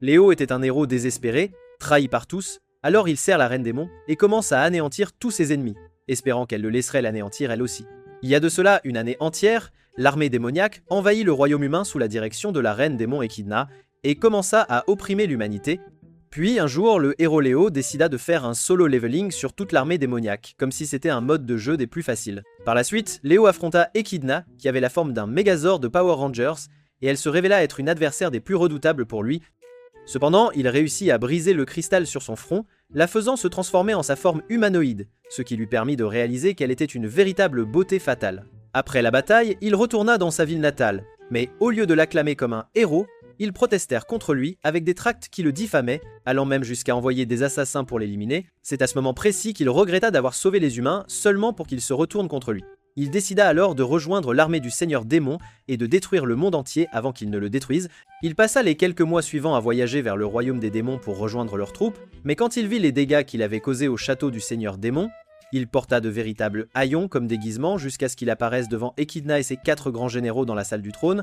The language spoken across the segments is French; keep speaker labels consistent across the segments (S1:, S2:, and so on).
S1: Léo était un héros désespéré, trahi par tous, alors il sert la Reine Démon et commence à anéantir tous ses ennemis, espérant qu'elle le laisserait l'anéantir elle aussi. Il y a de cela une année entière, l'armée démoniaque envahit le royaume humain sous la direction de la Reine Démon Echidna et commença à opprimer l'humanité. Puis un jour, le héros Léo décida de faire un solo leveling sur toute l'armée démoniaque, comme si c'était un mode de jeu des plus faciles. Par la suite, Léo affronta Echidna, qui avait la forme d'un Megazord de Power Rangers, et elle se révéla être une adversaire des plus redoutables pour lui. Cependant, il réussit à briser le cristal sur son front, la faisant se transformer en sa forme humanoïde, ce qui lui permit de réaliser qu'elle était une véritable beauté fatale. Après la bataille, il retourna dans sa ville natale, mais au lieu de l'acclamer comme un héros, ils protestèrent contre lui avec des tracts qui le diffamaient, allant même jusqu'à envoyer des assassins pour l'éliminer. C'est à ce moment précis qu'il regretta d'avoir sauvé les humains seulement pour qu'ils se retournent contre lui. Il décida alors de rejoindre l'armée du Seigneur Démon et de détruire le monde entier avant qu'il ne le détruise. Il passa les quelques mois suivants à voyager vers le royaume des démons pour rejoindre leurs troupes, mais quand il vit les dégâts qu'il avait causés au château du Seigneur Démon, il porta de véritables haillons comme déguisement jusqu'à ce qu'il apparaisse devant Echidna et ses 4 grands généraux dans la salle du trône.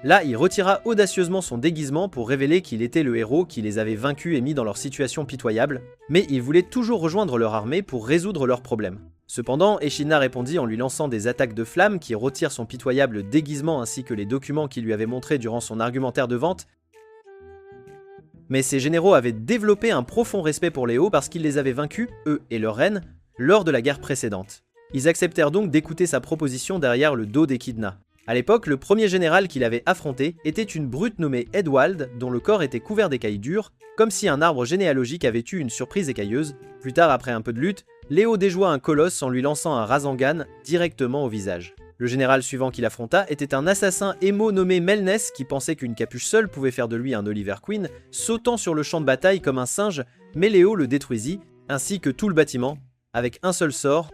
S1: Là, il retira audacieusement son déguisement pour révéler qu'il était le héros qui les avait vaincus et mis dans leur situation pitoyable, mais il voulait toujours rejoindre leur armée pour résoudre leurs problèmes. Cependant, Echidna répondit en lui lançant des attaques de flammes qui retirent son pitoyable déguisement ainsi que les documents qu'il lui avait montrés durant son argumentaire de vente. Mais ces généraux avaient développé un profond respect pour Léo parce qu'il les avait vaincus, eux et leur reine, lors de la guerre précédente. Ils acceptèrent donc d'écouter sa proposition derrière le dos d'Echidna. À l'époque, le premier général qu'il avait affronté était une brute nommée Edwald, dont le corps était couvert d'écailles dures, comme si un arbre généalogique avait eu une surprise écailleuse. Plus tard, après un peu de lutte, Léo déjoua un colosse en lui lançant un Rasengan directement au visage. Le général suivant qu'il affronta était un assassin émo nommé Melness qui pensait qu'une capuche seule pouvait faire de lui un Oliver Queen, sautant sur le champ de bataille comme un singe, mais Léo le détruisit, ainsi que tout le bâtiment, avec un seul sort.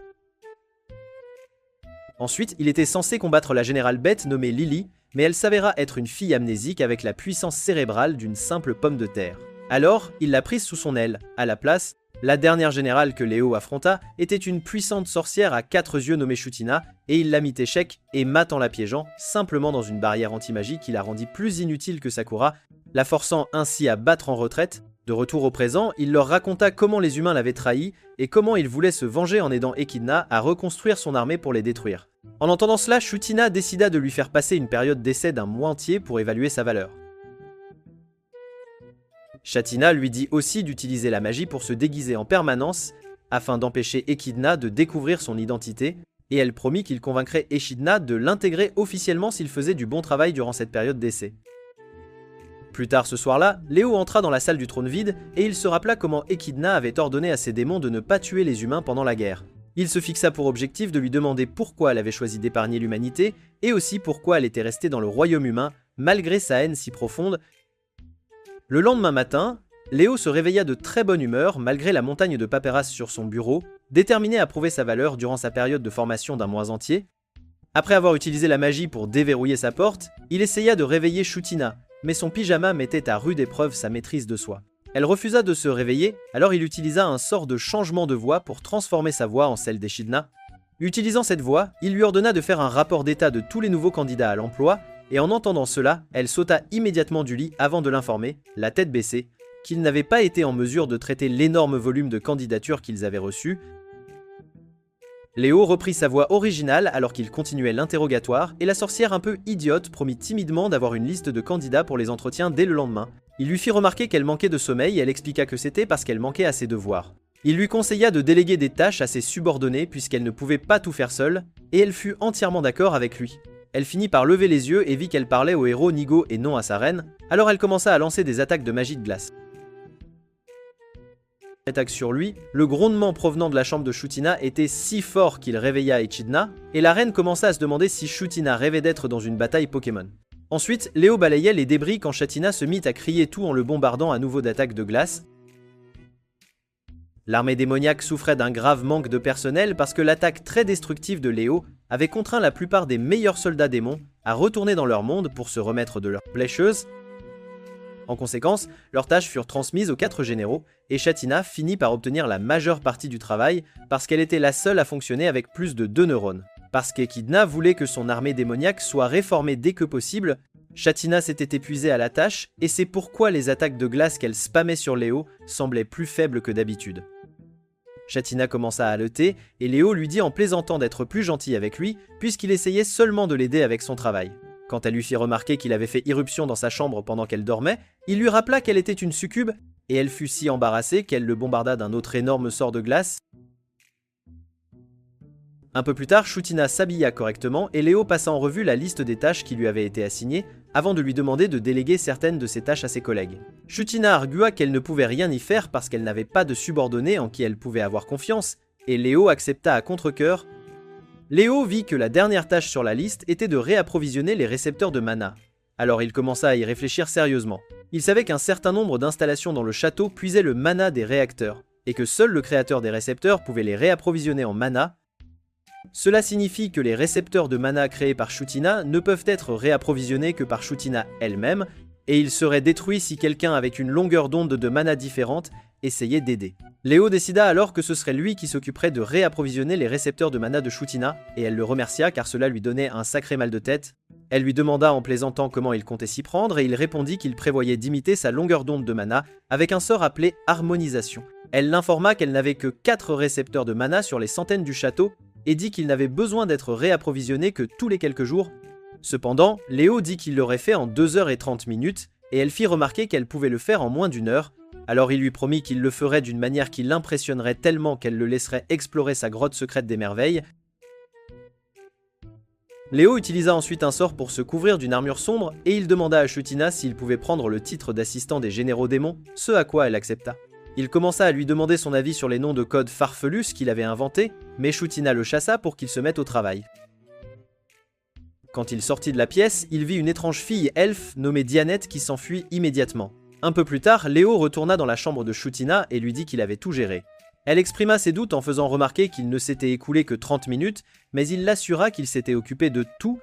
S1: Ensuite, il était censé combattre la générale bête nommée Lily, mais elle s'avéra être une fille amnésique avec la puissance cérébrale d'une simple pomme de terre. Alors, il l'a prise sous son aile. À la place, la dernière générale que Léo affronta était une puissante sorcière à 4 yeux nommée Shutina, et il la mit échec et mat en la piégeant, simplement dans une barrière anti-magie qui la rendit plus inutile que Sakura, la forçant ainsi à battre en retraite. De retour au présent, il leur raconta comment les humains l'avaient trahi et comment il voulait se venger en aidant Echidna à reconstruire son armée pour les détruire. En entendant cela, Shutina décida de lui faire passer une période d'essai d'un mois entier pour évaluer sa valeur. Shatina lui dit aussi d'utiliser la magie pour se déguiser en permanence afin d'empêcher Echidna de découvrir son identité, et elle promit qu'il convaincrait Echidna de l'intégrer officiellement s'il faisait du bon travail durant cette période d'essai. Plus tard ce soir-là, Léo entra dans la salle du trône vide et il se rappela comment Echidna avait ordonné à ses démons de ne pas tuer les humains pendant la guerre. Il se fixa pour objectif de lui demander pourquoi elle avait choisi d'épargner l'humanité et aussi pourquoi elle était restée dans le royaume humain malgré sa haine si profonde. Le lendemain matin, Léo se réveilla de très bonne humeur malgré la montagne de paperasse sur son bureau, déterminé à prouver sa valeur durant sa période de formation d'un mois entier. Après avoir utilisé la magie pour déverrouiller sa porte, il essaya de réveiller Shutina, mais son pyjama mettait à rude épreuve sa maîtrise de soi. Elle refusa de se réveiller, alors il utilisa un sort de changement de voix pour transformer sa voix en celle d'Echidna. Utilisant cette voix, il lui ordonna de faire un rapport d'état de tous les nouveaux candidats à l'emploi, et en entendant cela, elle sauta immédiatement du lit avant de l'informer, la tête baissée, qu'ils n'avaient pas été en mesure de traiter l'énorme volume de candidatures qu'ils avaient reçues. Léo reprit sa voix originale alors qu'il continuait l'interrogatoire et la sorcière un peu idiote promit timidement d'avoir une liste de candidats pour les entretiens dès le lendemain. Il lui fit remarquer qu'elle manquait de sommeil et elle expliqua que c'était parce qu'elle manquait à ses devoirs. Il lui conseilla de déléguer des tâches à ses subordonnés puisqu'elle ne pouvait pas tout faire seule, et elle fut entièrement d'accord avec lui. Elle finit par lever les yeux et vit qu'elle parlait au héros Nigo et non à sa reine, alors elle commença à lancer des attaques de magie de glace. Attaque sur lui, le grondement provenant de la chambre de Shutina était si fort qu'il réveilla Echidna, et la reine commença à se demander si Shutina rêvait d'être dans une bataille Pokémon. Ensuite, Léo balayait les débris quand Shatina se mit à crier tout en le bombardant à nouveau d'attaques de glace. L'armée démoniaque souffrait d'un grave manque de personnel parce que l'attaque très destructive de Léo avait contraint la plupart des meilleurs soldats démons à retourner dans leur monde pour se remettre de leurs blessures. En conséquence, leurs tâches furent transmises aux 4 généraux, et Shatina finit par obtenir la majeure partie du travail parce qu'elle était la seule à fonctionner avec plus de 2 neurones. Parce qu'Echidna voulait que son armée démoniaque soit réformée dès que possible, Chatina s'était épuisée à la tâche, et c'est pourquoi les attaques de glace qu'elle spammait sur Léo semblaient plus faibles que d'habitude. Chatina commença à haleter, et Léo lui dit en plaisantant d'être plus gentil avec lui, puisqu'il essayait seulement de l'aider avec son travail. Quand elle lui fit remarquer qu'il avait fait irruption dans sa chambre pendant qu'elle dormait, il lui rappela qu'elle était une succube, et elle fut si embarrassée qu'elle le bombarda d'un autre énorme sort de glace. Un peu plus tard, Chutina s'habilla correctement et Léo passa en revue la liste des tâches qui lui avaient été assignées avant de lui demander de déléguer certaines de ses tâches à ses collègues. Chutina argua qu'elle ne pouvait rien y faire parce qu'elle n'avait pas de subordonnés en qui elle pouvait avoir confiance, et Léo accepta à contre-cœur. Léo vit que la dernière tâche sur la liste était de réapprovisionner les récepteurs de mana. Alors il commença à y réfléchir sérieusement. Il savait qu'un certain nombre d'installations dans le château puisaient le mana des réacteurs, et que seul le créateur des récepteurs pouvait les réapprovisionner en mana. Cela signifie que les récepteurs de mana créés par Chutina ne peuvent être réapprovisionnés que par Chutina elle-même, et ils seraient détruits si quelqu'un avec une longueur d'onde de mana différente essayait d'aider. Léo décida alors que ce serait lui qui s'occuperait de réapprovisionner les récepteurs de mana de Chutina, et elle le remercia car cela lui donnait un sacré mal de tête. Elle lui demanda en plaisantant comment il comptait s'y prendre, et il répondit qu'il prévoyait d'imiter sa longueur d'onde de mana avec un sort appelé harmonisation. Elle l'informa qu'elle n'avait que 4 récepteurs de mana sur les centaines du château, et dit qu'il n'avait besoin d'être réapprovisionné que tous les quelques jours. Cependant, Léo dit qu'il l'aurait fait en 2h30 minutes, et elle fit remarquer qu'elle pouvait le faire en moins d'1 heure. Alors il lui promit qu'il le ferait d'une manière qui l'impressionnerait tellement qu'elle le laisserait explorer sa grotte secrète des merveilles. Léo utilisa ensuite un sort pour se couvrir d'une armure sombre, et il demanda à Chutina s'il pouvait prendre le titre d'assistant des généraux démons, ce à quoi elle accepta. Il commença à lui demander son avis sur les noms de code farfelus qu'il avait inventés, mais Chutina le chassa pour qu'il se mette au travail. Quand il sortit de la pièce, il vit une étrange fille elfe nommée Dianette qui s'enfuit immédiatement. Un peu plus tard, Léo retourna dans la chambre de Chutina et lui dit qu'il avait tout géré. Elle exprima ses doutes en faisant remarquer qu'il ne s'était écoulé que 30 minutes, mais il l'assura qu'il s'était occupé de tout.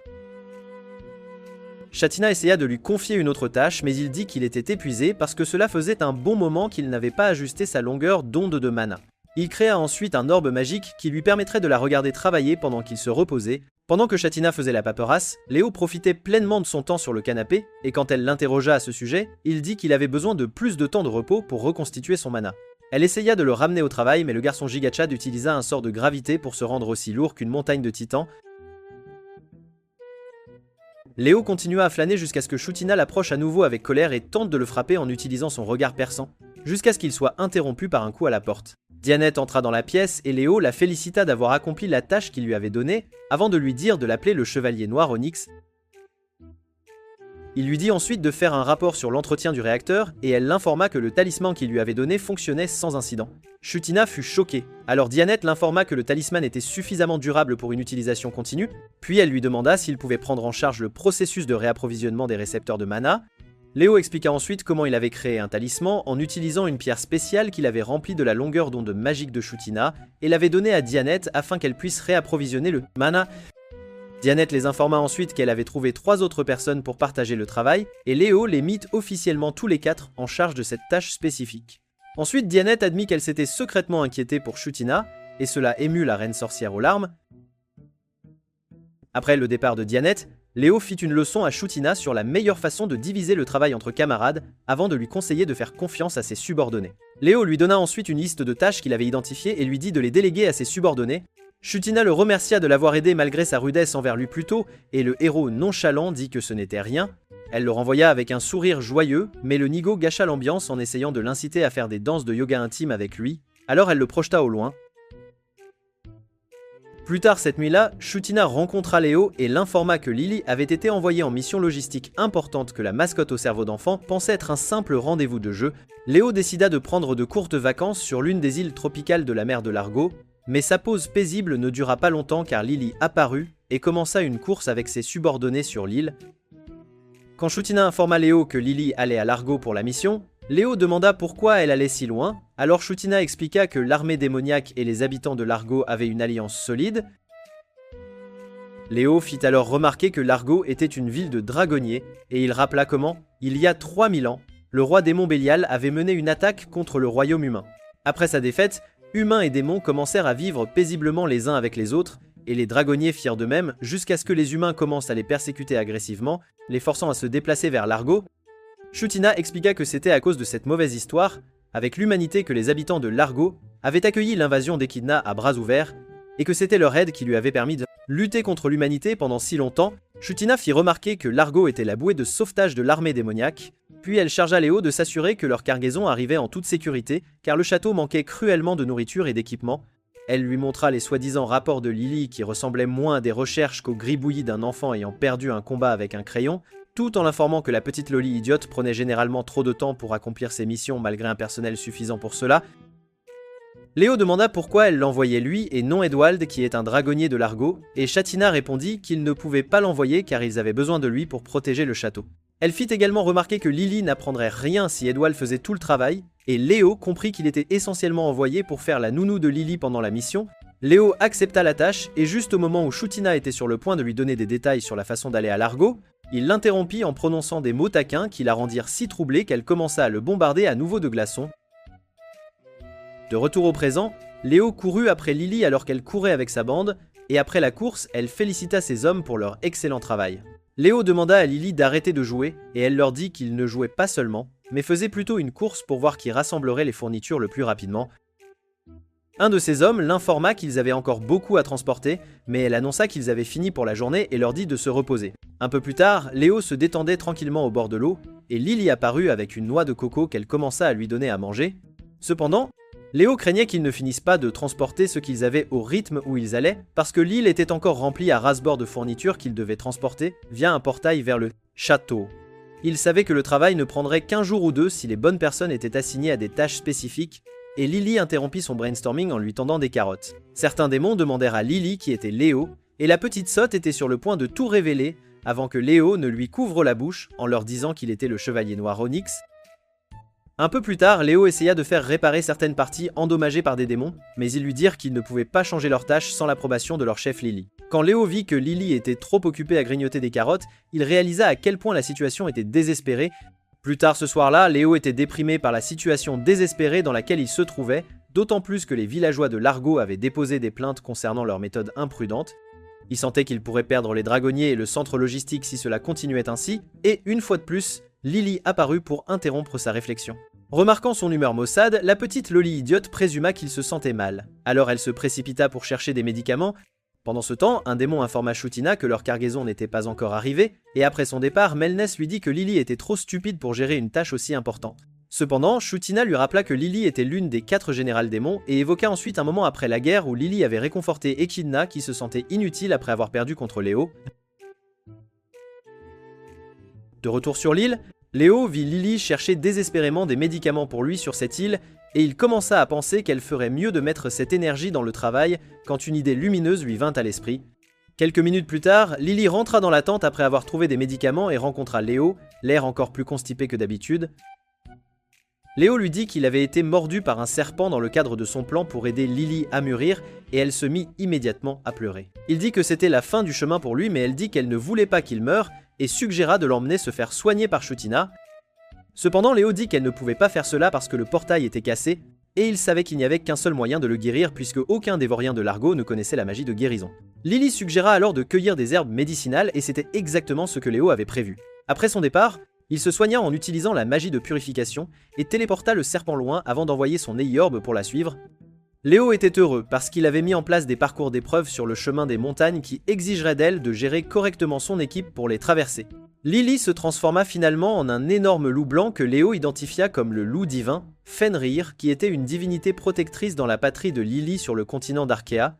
S1: Chatina essaya de lui confier une autre tâche, mais il dit qu'il était épuisé parce que cela faisait un bon moment qu'il n'avait pas ajusté sa longueur d'onde de mana. Il créa ensuite un orbe magique qui lui permettrait de la regarder travailler pendant qu'il se reposait. Pendant que Chatina faisait la paperasse, Léo profitait pleinement de son temps sur le canapé, et quand elle l'interrogea à ce sujet, il dit qu'il avait besoin de plus de temps de repos pour reconstituer son mana. Elle essaya de le ramener au travail, mais le garçon Gigachad utilisa un sort de gravité pour se rendre aussi lourd qu'une montagne de titans. Léo continua à flâner jusqu'à ce que Chutina l'approche à nouveau avec colère et tente de le frapper en utilisant son regard perçant, jusqu'à ce qu'il soit interrompu par un coup à la porte. Dianette entra dans la pièce et Léo la félicita d'avoir accompli la tâche qu'il lui avait donnée, avant de lui dire de l'appeler le chevalier noir Onyx. Il lui dit ensuite de faire un rapport sur l'entretien du réacteur, et elle l'informa que le talisman qu'il lui avait donné fonctionnait sans incident. Chutina fut choquée, alors Dianette l'informa que le talisman était suffisamment durable pour une utilisation continue, puis elle lui demanda s'il pouvait prendre en charge le processus de réapprovisionnement des récepteurs de mana. Léo expliqua ensuite comment il avait créé un talisman en utilisant une pierre spéciale qu'il avait remplie de la longueur d'onde magique de Chutina, et l'avait donnée à Dianette afin qu'elle puisse réapprovisionner le mana. Dianette les informa ensuite qu'elle avait trouvé 3 autres personnes pour partager le travail, et Léo les mit officiellement tous les 4 en charge de cette tâche spécifique. Ensuite, Dianette admit qu'elle s'était secrètement inquiétée pour Chutina, et cela émut la reine sorcière aux larmes. Après le départ de Dianette, Léo fit une leçon à Chutina sur la meilleure façon de diviser le travail entre camarades, avant de lui conseiller de faire confiance à ses subordonnés. Léo lui donna ensuite une liste de tâches qu'il avait identifiées et lui dit de les déléguer à ses subordonnés. Chutina le remercia de l'avoir aidé malgré sa rudesse envers lui plus tôt, et le héros nonchalant dit que ce n'était rien. Elle le renvoya avec un sourire joyeux, mais le nigo gâcha l'ambiance en essayant de l'inciter à faire des danses de yoga intime avec lui, alors elle le projeta au loin. Plus tard cette nuit-là, Chutina rencontra Léo et l'informa que Lily avait été envoyée en mission logistique importante que la mascotte au cerveau d'enfant pensait être un simple rendez-vous de jeu. Léo décida de prendre de courtes vacances sur l'une des îles tropicales de la mer de Largo, mais sa pause paisible ne dura pas longtemps car Lily apparut et commença une course avec ses subordonnés sur l'île. Quand Chutina informa Léo que Lily allait à Largo pour la mission, Léo demanda pourquoi elle allait si loin, alors Chutina expliqua que l'armée démoniaque et les habitants de Largo avaient une alliance solide. Léo fit alors remarquer que Largo était une ville de dragonniers, et il rappela comment, il y a 3000 ans, le roi démon Bélial avait mené une attaque contre le royaume humain. Après sa défaite, humains et démons commencèrent à vivre paisiblement les uns avec les autres, et les dragonniers firent de même jusqu'à ce que les humains commencent à les persécuter agressivement, les forçant à se déplacer vers Largo. Chutina expliqua que c'était à cause de cette mauvaise histoire avec l'humanité que les habitants de Largo avaient accueilli l'invasion d'Echidna à bras ouverts, et que c'était leur aide qui lui avait permis de lutter contre l'humanité pendant si longtemps. Chutina fit remarquer que Largo était la bouée de sauvetage de l'armée démoniaque, puis elle chargea Léo de s'assurer que leur cargaison arrivait en toute sécurité, car le château manquait cruellement de nourriture et d'équipement. Elle lui montra les soi-disant rapports de Lily qui ressemblaient moins à des recherches qu'au gribouillis d'un enfant ayant perdu un combat avec un crayon, tout en l'informant que la petite Loli idiote prenait généralement trop de temps pour accomplir ses missions malgré un personnel suffisant pour cela. Léo demanda pourquoi elle l'envoyait lui et non Edwald qui est un dragonnier de Largo, et Chatina répondit qu'ils ne pouvaient pas l'envoyer car ils avaient besoin de lui pour protéger le château. Elle fit également remarquer que Lily n'apprendrait rien si Edwald faisait tout le travail, et Léo comprit qu'il était essentiellement envoyé pour faire la nounou de Lily pendant la mission. Léo accepta la tâche, et juste au moment où Chutina était sur le point de lui donner des détails sur la façon d'aller à Largo, il l'interrompit en prononçant des mots taquins qui la rendirent si troublée qu'elle commença à le bombarder à nouveau de glaçons. De retour au présent, Léo courut après Lily alors qu'elle courait avec sa bande, et après la course, elle félicita ses hommes pour leur excellent travail. Léo demanda à Lily d'arrêter de jouer, et elle leur dit qu'il ne jouait pas seulement, mais faisait plutôt une course pour voir qui rassemblerait les fournitures le plus rapidement. Un de ses hommes l'informa qu'ils avaient encore beaucoup à transporter, mais elle annonça qu'ils avaient fini pour la journée et leur dit de se reposer. Un peu plus tard, Léo se détendait tranquillement au bord de l'eau, et Lily apparut avec une noix de coco qu'elle commença à lui donner à manger. Cependant, Léo craignait qu'ils ne finissent pas de transporter ce qu'ils avaient au rythme où ils allaient, parce que l'île était encore remplie à ras-bord de fournitures qu'ils devaient transporter via un portail vers le château. Il savait que le travail ne prendrait qu'un jour ou deux si les bonnes personnes étaient assignées à des tâches spécifiques, et Lily interrompit son brainstorming en lui tendant des carottes. Certains démons demandèrent à Lily qui était Léo, et la petite sotte était sur le point de tout révéler avant que Léo ne lui couvre la bouche en leur disant qu'il était le chevalier noir Onyx. Un peu plus tard, Léo essaya de faire réparer certaines parties endommagées par des démons, mais ils lui dirent qu'ils ne pouvaient pas changer leurs tâches sans l'approbation de leur chef Lily. Quand Léo vit que Lily était trop occupée à grignoter des carottes, il réalisa à quel point la situation était désespérée. Plus tard ce soir-là, Léo était déprimé par la situation désespérée dans laquelle il se trouvait, d'autant plus que les villageois de Largo avaient déposé des plaintes concernant leurs méthodes imprudentes. Il sentait qu'il pourrait perdre les dragonniers et le centre logistique si cela continuait ainsi, et une fois de plus, Lily apparut pour interrompre sa réflexion. Remarquant son humeur maussade, la petite Loli idiote présuma qu'il se sentait mal. Alors elle se précipita pour chercher des médicaments. Pendant ce temps, un démon informa Chutina que leur cargaison n'était pas encore arrivée, et après son départ, Melnès lui dit que Lily était trop stupide pour gérer une tâche aussi importante. Cependant, Chutina lui rappela que Lily était l'une des 4 générales démons, et évoqua ensuite un moment après la guerre où Lily avait réconforté Echidna qui se sentait inutile après avoir perdu contre Léo. De retour sur l'île, Léo vit Lily chercher désespérément des médicaments pour lui sur cette île, et il commença à penser qu'elle ferait mieux de mettre cette énergie dans le travail quand une idée lumineuse lui vint à l'esprit. Quelques minutes plus tard, Lily rentra dans la tente après avoir trouvé des médicaments et rencontra Léo, l'air encore plus constipé que d'habitude. Léo lui dit qu'il avait été mordu par un serpent dans le cadre de son plan pour aider Lily à mûrir, et elle se mit immédiatement à pleurer. Il dit que c'était la fin du chemin pour lui, mais elle dit qu'elle ne voulait pas qu'il meure, et suggéra de l'emmener se faire soigner par Chutina. Cependant, Léo dit qu'elle ne pouvait pas faire cela parce que le portail était cassé, et il savait qu'il n'y avait qu'un seul moyen de le guérir puisque aucun des vauriens de Largo ne connaissait la magie de guérison. Lily suggéra alors de cueillir des herbes médicinales et c'était exactement ce que Léo avait prévu. Après son départ, il se soigna en utilisant la magie de purification et téléporta le serpent loin avant d'envoyer son Eyorb pour la suivre. Léo était heureux parce qu'il avait mis en place des parcours d'épreuves sur le chemin des montagnes qui exigeraient d'elle de gérer correctement son équipe pour les traverser. Lily se transforma finalement en un énorme loup blanc que Léo identifia comme le loup divin, Fenrir, qui était une divinité protectrice dans la patrie de Lily sur le continent d'Arkea.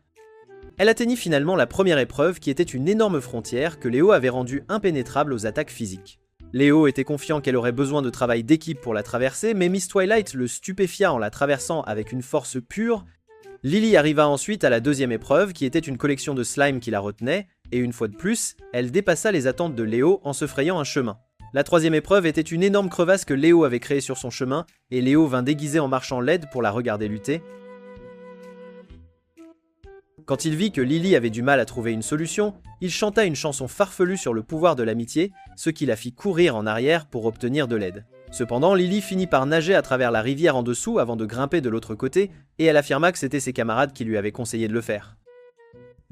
S1: Elle atteignit finalement la première épreuve qui était une énorme frontière que Léo avait rendue impénétrable aux attaques physiques. Léo était confiant qu'elle aurait besoin de travail d'équipe pour la traverser, mais Miss Twilight le stupéfia en la traversant avec une force pure. Lily arriva ensuite à la deuxième épreuve qui était une collection de slime qui la retenait, et une fois de plus, elle dépassa les attentes de Léo en se frayant un chemin. La troisième épreuve était une énorme crevasse que Léo avait créée sur son chemin, et Léo vint déguisé en marchand laide pour la regarder lutter. Quand il vit que Lily avait du mal à trouver une solution, il chanta une chanson farfelue sur le pouvoir de l'amitié, ce qui la fit courir en arrière pour obtenir de l'aide. Cependant, Lily finit par nager à travers la rivière en dessous avant de grimper de l'autre côté, et elle affirma que c'était ses camarades qui lui avaient conseillé de le faire.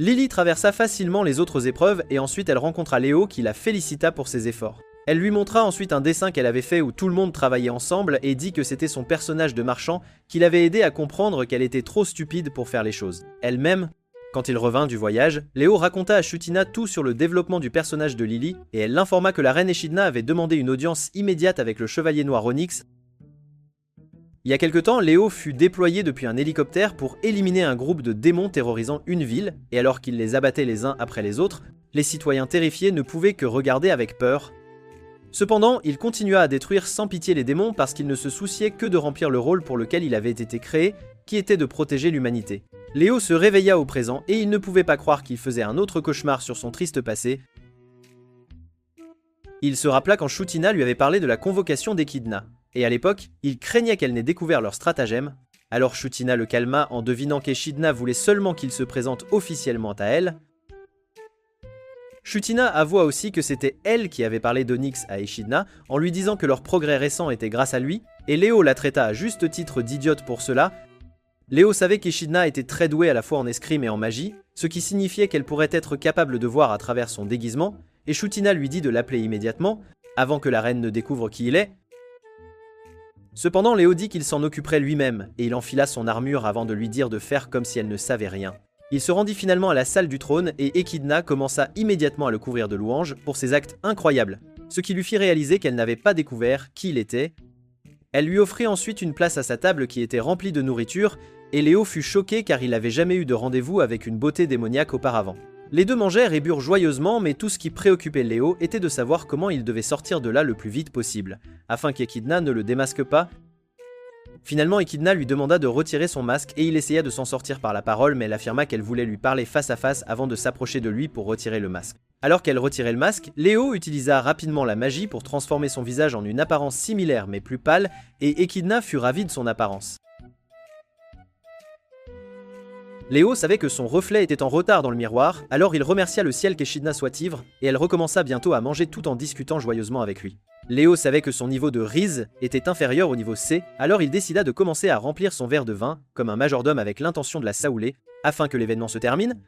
S1: Lily traversa facilement les autres épreuves et ensuite elle rencontra Léo qui la félicita pour ses efforts. Elle lui montra ensuite un dessin qu'elle avait fait où tout le monde travaillait ensemble et dit que c'était son personnage de marchand qui l'avait aidé à comprendre qu'elle était trop stupide pour faire les choses. Elle-même, quand il revint du voyage, Léo raconta à Chutina tout sur le développement du personnage de Lily et elle l'informa que la reine Echidna avait demandé une audience immédiate avec le chevalier noir Onyx. Il y a quelque temps, Léo fut déployé depuis un hélicoptère pour éliminer un groupe de démons terrorisant une ville, et alors qu'il les abattait les uns après les autres, les citoyens terrifiés ne pouvaient que regarder avec peur. Cependant, il continua à détruire sans pitié les démons parce qu'il ne se souciait que de remplir le rôle pour lequel il avait été créé, qui était de protéger l'humanité. Léo se réveilla au présent et il ne pouvait pas croire qu'il faisait un autre cauchemar sur son triste passé. Il se rappela quand Chutina lui avait parlé de la convocation d'Echidna, et à l'époque, il craignait qu'elle n'ait découvert leur stratagème. Alors Chutina le calma en devinant qu'Echidna voulait seulement qu'il se présente officiellement à elle. Chutina avoua aussi que c'était elle qui avait parlé d'Onyx à Echidna en lui disant que leur progrès récent était grâce à lui, et Léo la traita à juste titre d'idiote pour cela. Léo savait qu'Echidna était très douée à la fois en escrime et en magie, ce qui signifiait qu'elle pourrait être capable de voir à travers son déguisement, et Chutina lui dit de l'appeler immédiatement, avant que la reine ne découvre qui il est. Cependant, Léo dit qu'il s'en occuperait lui-même, et il enfila son armure avant de lui dire de faire comme si elle ne savait rien. Il se rendit finalement à la salle du trône et Echidna commença immédiatement à le couvrir de louanges pour ses actes incroyables, ce qui lui fit réaliser qu'elle n'avait pas découvert qui il était. Elle lui offrit ensuite une place à sa table qui était remplie de nourriture, et Léo fut choqué car il n'avait jamais eu de rendez-vous avec une beauté démoniaque auparavant. Les deux mangèrent et burent joyeusement, mais tout ce qui préoccupait Léo était de savoir comment il devait sortir de là le plus vite possible, afin qu'Echidna ne le démasque pas. Finalement, Echidna lui demanda de retirer son masque et il essaya de s'en sortir par la parole, mais elle affirma qu'elle voulait lui parler face à face avant de s'approcher de lui pour retirer le masque. Alors qu'elle retirait le masque, Léo utilisa rapidement la magie pour transformer son visage en une apparence similaire mais plus pâle, et Echidna fut ravie de son apparence. Léo savait que son reflet était en retard dans le miroir, alors il remercia le ciel qu'Echidna soit ivre, et elle recommença bientôt à manger tout en discutant joyeusement avec lui. Léo savait que son niveau de Riz était inférieur au niveau C, alors il décida de commencer à remplir son verre de vin, comme un majordome avec l'intention de la saouler, afin que l'événement se termine.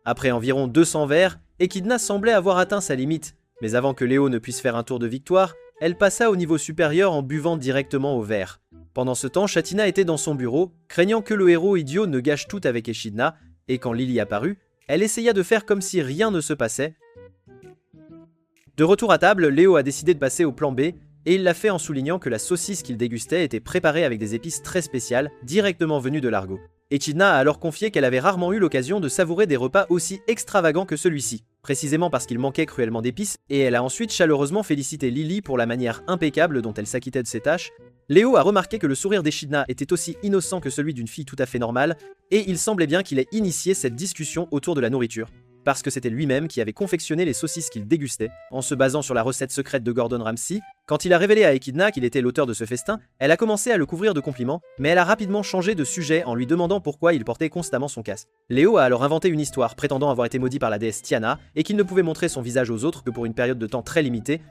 S1: Après environ 200 verres, Echidna semblait avoir atteint sa limite, mais avant que Léo ne puisse faire un tour de victoire, elle passa au niveau supérieur en buvant directement au verre. Pendant ce temps, Chatina était dans son bureau, craignant que le héros idiot ne gâche tout avec Echidna, et quand Lily apparut, elle essaya de faire comme si rien ne se passait. De retour à table, Léo a décidé de passer au plan B, et il l'a fait en soulignant que la saucisse qu'il dégustait était préparée avec des épices très spéciales, directement venues de l'Argot. Echidna a alors confié qu'elle avait rarement eu l'occasion de savourer des repas aussi extravagants que celui-ci, précisément parce qu'il manquait cruellement d'épices, et elle a ensuite chaleureusement félicité Lily pour la manière impeccable dont elle s'acquittait de ses tâches. Léo a remarqué que le sourire d'Echidna était aussi innocent que celui d'une fille tout à fait normale, et il semblait bien qu'il ait initié cette discussion autour de la nourriture, parce que c'était lui-même qui avait confectionné les saucisses qu'il dégustait, en se basant sur la recette secrète de Gordon Ramsay. Quand il a révélé à Echidna qu'il était l'auteur de ce festin, elle a commencé à le couvrir de compliments, mais elle a rapidement changé de sujet en lui demandant pourquoi il portait constamment son casque. Léo a alors inventé une histoire prétendant avoir été maudit par la déesse Tiana, et qu'il ne pouvait montrer son visage aux autres que pour une période de temps très limitée.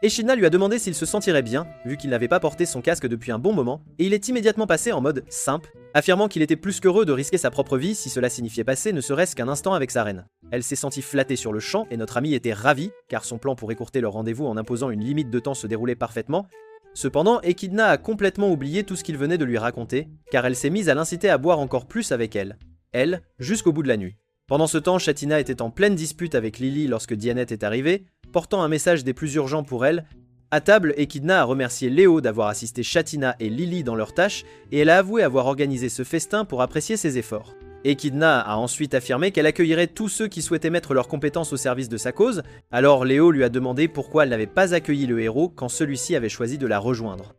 S1: Echidna lui a demandé s'il se sentirait bien, vu qu'il n'avait pas porté son casque depuis un bon moment, et il est immédiatement passé en mode simple, affirmant qu'il était plus qu'heureux de risquer sa propre vie si cela signifiait passer ne serait-ce qu'un instant avec sa reine. Elle s'est sentie flattée sur le champ et notre ami était ravi, car son plan pour écourter leur rendez-vous en imposant une limite de temps se déroulait parfaitement. Cependant, Echidna a complètement oublié tout ce qu'il venait de lui raconter, car elle s'est mise à l'inciter à boire encore plus avec elle, jusqu'au bout de la nuit. Pendant ce temps, Chatina était en pleine dispute avec Lily lorsque Dianette est arrivée, portant un message des plus urgents pour elle. À table, Echidna a remercié Léo d'avoir assisté Chatina et Lily dans leurs tâches, et elle a avoué avoir organisé ce festin pour apprécier ses efforts. Echidna a ensuite affirmé qu'elle accueillerait tous ceux qui souhaitaient mettre leurs compétences au service de sa cause, alors Léo lui a demandé pourquoi elle n'avait pas accueilli le héros quand celui-ci avait choisi de la rejoindre.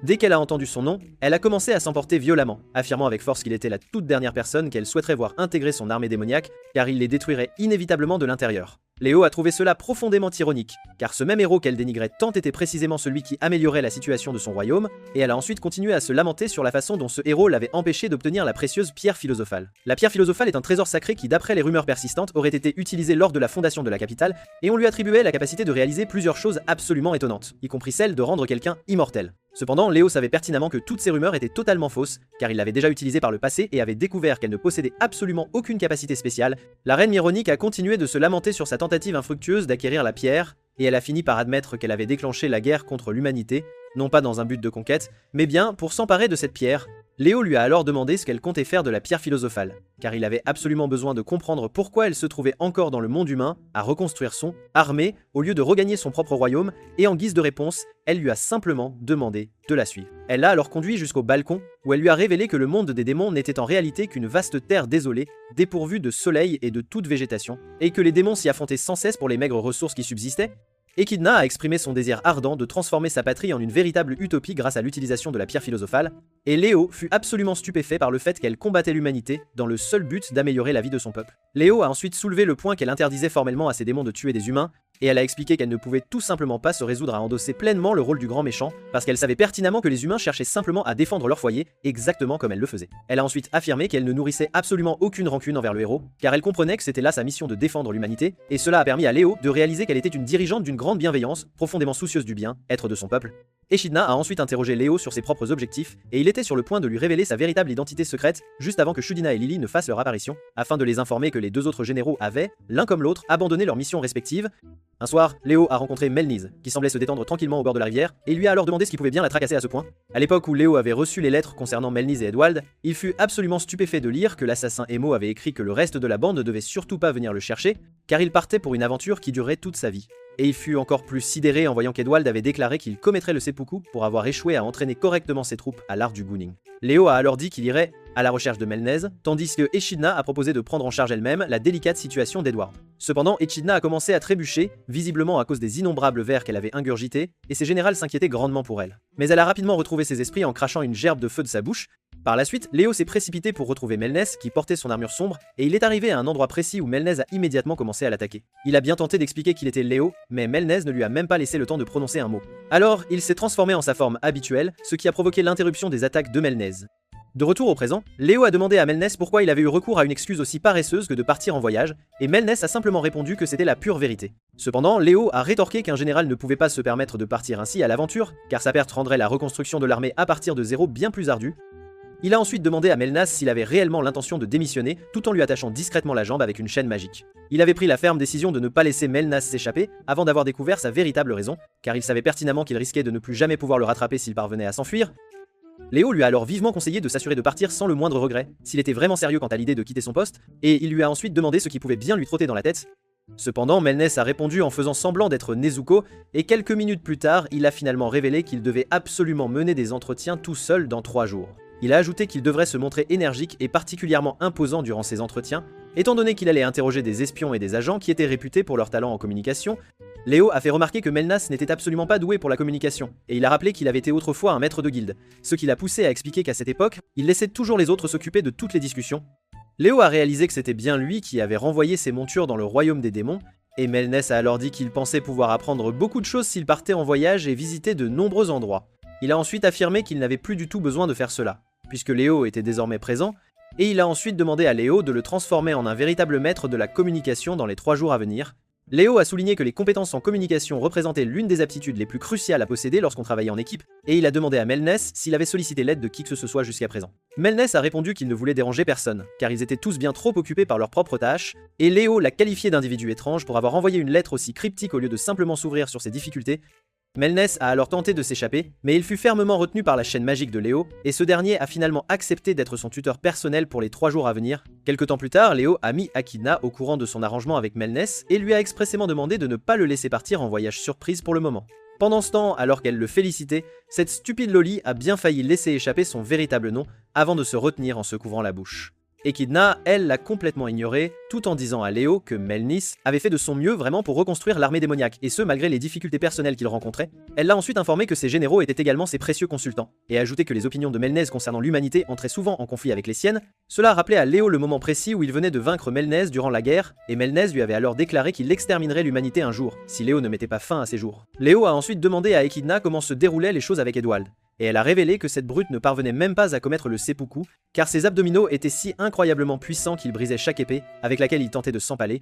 S1: Dès qu'elle a entendu son nom, elle a commencé à s'emporter violemment, affirmant avec force qu'il était la toute dernière personne qu'elle souhaiterait voir intégrer son armée démoniaque, car il les détruirait inévitablement de l'intérieur. Léo a trouvé cela profondément ironique, car ce même héros qu'elle dénigrait tant était précisément celui qui améliorait la situation de son royaume, et elle a ensuite continué à se lamenter sur la façon dont ce héros l'avait empêché d'obtenir la précieuse pierre philosophale. La pierre philosophale est un trésor sacré qui, d'après les rumeurs persistantes, aurait été utilisé lors de la fondation de la capitale, et on lui attribuait la capacité de réaliser plusieurs choses absolument étonnantes, y compris celle de rendre quelqu'un immortel. Cependant, Léo savait pertinemment que toutes ces rumeurs étaient totalement fausses, car il l'avait déjà utilisée par le passé et avait découvert qu'elle ne possédait absolument aucune capacité spéciale. La reine Myronique a continué de se lamenter sur sa tentative infructueuse d'acquérir la pierre, et elle a fini par admettre qu'elle avait déclenché la guerre contre l'humanité, non pas dans un but de conquête, mais bien pour s'emparer de cette pierre. Léo lui a alors demandé ce qu'elle comptait faire de la pierre philosophale, car il avait absolument besoin de comprendre pourquoi elle se trouvait encore dans le monde humain, à reconstruire son armée, au lieu de regagner son propre royaume, et en guise de réponse, elle lui a simplement demandé de la suivre. Elle l'a alors conduit jusqu'au balcon, où elle lui a révélé que le monde des démons n'était en réalité qu'une vaste terre désolée, dépourvue de soleil et de toute végétation, et que les démons s'y affrontaient sans cesse pour les maigres ressources qui subsistaient. Echidna a exprimé son désir ardent de transformer sa patrie en une véritable utopie grâce à l'utilisation de la pierre philosophale, et Léo fut absolument stupéfait par le fait qu'elle combattait l'humanité dans le seul but d'améliorer la vie de son peuple. Léo a ensuite soulevé le point qu'elle interdisait formellement à ses démons de tuer des humains, et elle a expliqué qu'elle ne pouvait tout simplement pas se résoudre à endosser pleinement le rôle du grand méchant, parce qu'elle savait pertinemment que les humains cherchaient simplement à défendre leur foyer, exactement comme elle le faisait. Elle a ensuite affirmé qu'elle ne nourrissait absolument aucune rancune envers le héros, car elle comprenait que c'était là sa mission de défendre l'humanité, et cela a permis à Léo de réaliser qu'elle était une dirigeante d'une grande bienveillance, profondément soucieuse du bien-être de son peuple. Echidna a ensuite interrogé Léo sur ses propres objectifs, et il était sur le point de lui révéler sa véritable identité secrète, juste avant que Shudina et Lily ne fassent leur apparition, afin de les informer que les deux autres généraux avaient, l'un comme l'autre, abandonné leurs missions respectives. Un soir, Léo a rencontré Melniz, qui semblait se détendre tranquillement au bord de la rivière, et lui a alors demandé ce qui pouvait bien la tracasser à ce point. À l'époque où Léo avait reçu les lettres concernant Melniz et Edwald, il fut absolument stupéfait de lire que l'assassin Emo avait écrit que le reste de la bande ne devait surtout pas venir le chercher, car il partait pour une aventure qui durerait toute sa vie. Et il fut encore plus sidéré en voyant qu'Edwald avait déclaré qu'il commettrait le seppuku pour avoir échoué à entraîner correctement ses troupes à l'art du Gooning. Léo a alors dit qu'il irait à la recherche de Melnez, tandis que Echidna a proposé de prendre en charge elle-même la délicate situation d'Edward. Cependant, Echidna a commencé à trébucher, visiblement à cause des innombrables vers qu'elle avait ingurgités, et ses générales s'inquiétaient grandement pour elle. Mais elle a rapidement retrouvé ses esprits en crachant une gerbe de feu de sa bouche. Par la suite, Léo s'est précipité pour retrouver Melnez, qui portait son armure sombre, et il est arrivé à un endroit précis où Melnez a immédiatement commencé à l'attaquer. Il a bien tenté d'expliquer qu'il était Léo, mais Melnez ne lui a même pas laissé le temps de prononcer un mot. Alors, il s'est transformé en sa forme habituelle, ce qui a provoqué l'interruption des attaques de Melnez. De retour au présent, Léo a demandé à Melnez pourquoi il avait eu recours à une excuse aussi paresseuse que de partir en voyage, et Melnez a simplement répondu que c'était la pure vérité. Cependant, Léo a rétorqué qu'un général ne pouvait pas se permettre de partir ainsi à l'aventure, car sa perte rendrait la reconstruction de l'armée à partir de zéro bien plus ardue. Il a ensuite demandé à Melnas s'il avait réellement l'intention de démissionner, tout en lui attachant discrètement la jambe avec une chaîne magique. Il avait pris la ferme décision de ne pas laisser Melnas s'échapper avant d'avoir découvert sa véritable raison, car il savait pertinemment qu'il risquait de ne plus jamais pouvoir le rattraper s'il parvenait à s'enfuir. Léo lui a alors vivement conseillé de s'assurer de partir sans le moindre regret, s'il était vraiment sérieux quant à l'idée de quitter son poste, et il lui a ensuite demandé ce qui pouvait bien lui trotter dans la tête. Cependant, Melnès a répondu en faisant semblant d'être Nezuko, et quelques minutes plus tard, il a finalement révélé qu'il devait absolument mener des entretiens tout seul dans 3 jours. Il a ajouté qu'il devrait se montrer énergique et particulièrement imposant durant ces entretiens, étant donné qu'il allait interroger des espions et des agents qui étaient réputés pour leur talent en communication. Léo a fait remarquer que Melnas n'était absolument pas doué pour la communication, et il a rappelé qu'il avait été autrefois un maître de guilde, ce qui l'a poussé à expliquer qu'à cette époque, il laissait toujours les autres s'occuper de toutes les discussions. Léo a réalisé que c'était bien lui qui avait renvoyé ses montures dans le royaume des démons, et Melnès a alors dit qu'il pensait pouvoir apprendre beaucoup de choses s'il partait en voyage et visitait de nombreux endroits. Il a ensuite affirmé qu'il n'avait plus du tout besoin de faire cela, puisque Léo était désormais présent, et il a ensuite demandé à Léo de le transformer en un véritable maître de la communication dans les 3 jours à venir. Léo a souligné que les compétences en communication représentaient l'une des aptitudes les plus cruciales à posséder lorsqu'on travaillait en équipe, et il a demandé à Melnès s'il avait sollicité l'aide de qui que ce soit jusqu'à présent. Melnès a répondu qu'il ne voulait déranger personne, car ils étaient tous bien trop occupés par leurs propres tâches, et Léo l'a qualifié d'individu étrange pour avoir envoyé une lettre aussi cryptique au lieu de simplement s'ouvrir sur ses difficultés. Melnès a alors tenté de s'échapper, mais il fut fermement retenu par la chaîne magique de Léo, et ce dernier a finalement accepté d'être son tuteur personnel pour les 3 jours à venir. Quelque temps plus tard, Léo a mis Echidna au courant de son arrangement avec Melnès et lui a expressément demandé de ne pas le laisser partir en voyage surprise pour le moment. Pendant ce temps, alors qu'elle le félicitait, cette stupide Loli a bien failli laisser échapper son véritable nom avant de se retenir en se couvrant la bouche. Echidna, elle, l'a complètement ignoré, tout en disant à Léo que Melnis avait fait de son mieux vraiment pour reconstruire l'armée démoniaque, et ce malgré les difficultés personnelles qu'il rencontrait. Elle l'a ensuite informé que ses généraux étaient également ses précieux consultants, et ajouté que les opinions de Melnez concernant l'humanité entraient souvent en conflit avec les siennes. Cela a rappelé à Léo le moment précis où il venait de vaincre Melnez durant la guerre, et Melnez lui avait alors déclaré qu'il exterminerait l'humanité un jour, si Léo ne mettait pas fin à ses jours. Léo a ensuite demandé à Echidna comment se déroulaient les choses avec Edwald, et elle a révélé que cette brute ne parvenait même pas à commettre le seppuku, car ses abdominaux étaient si incroyablement puissants qu'il brisait chaque épée avec laquelle il tentait de s'empaler.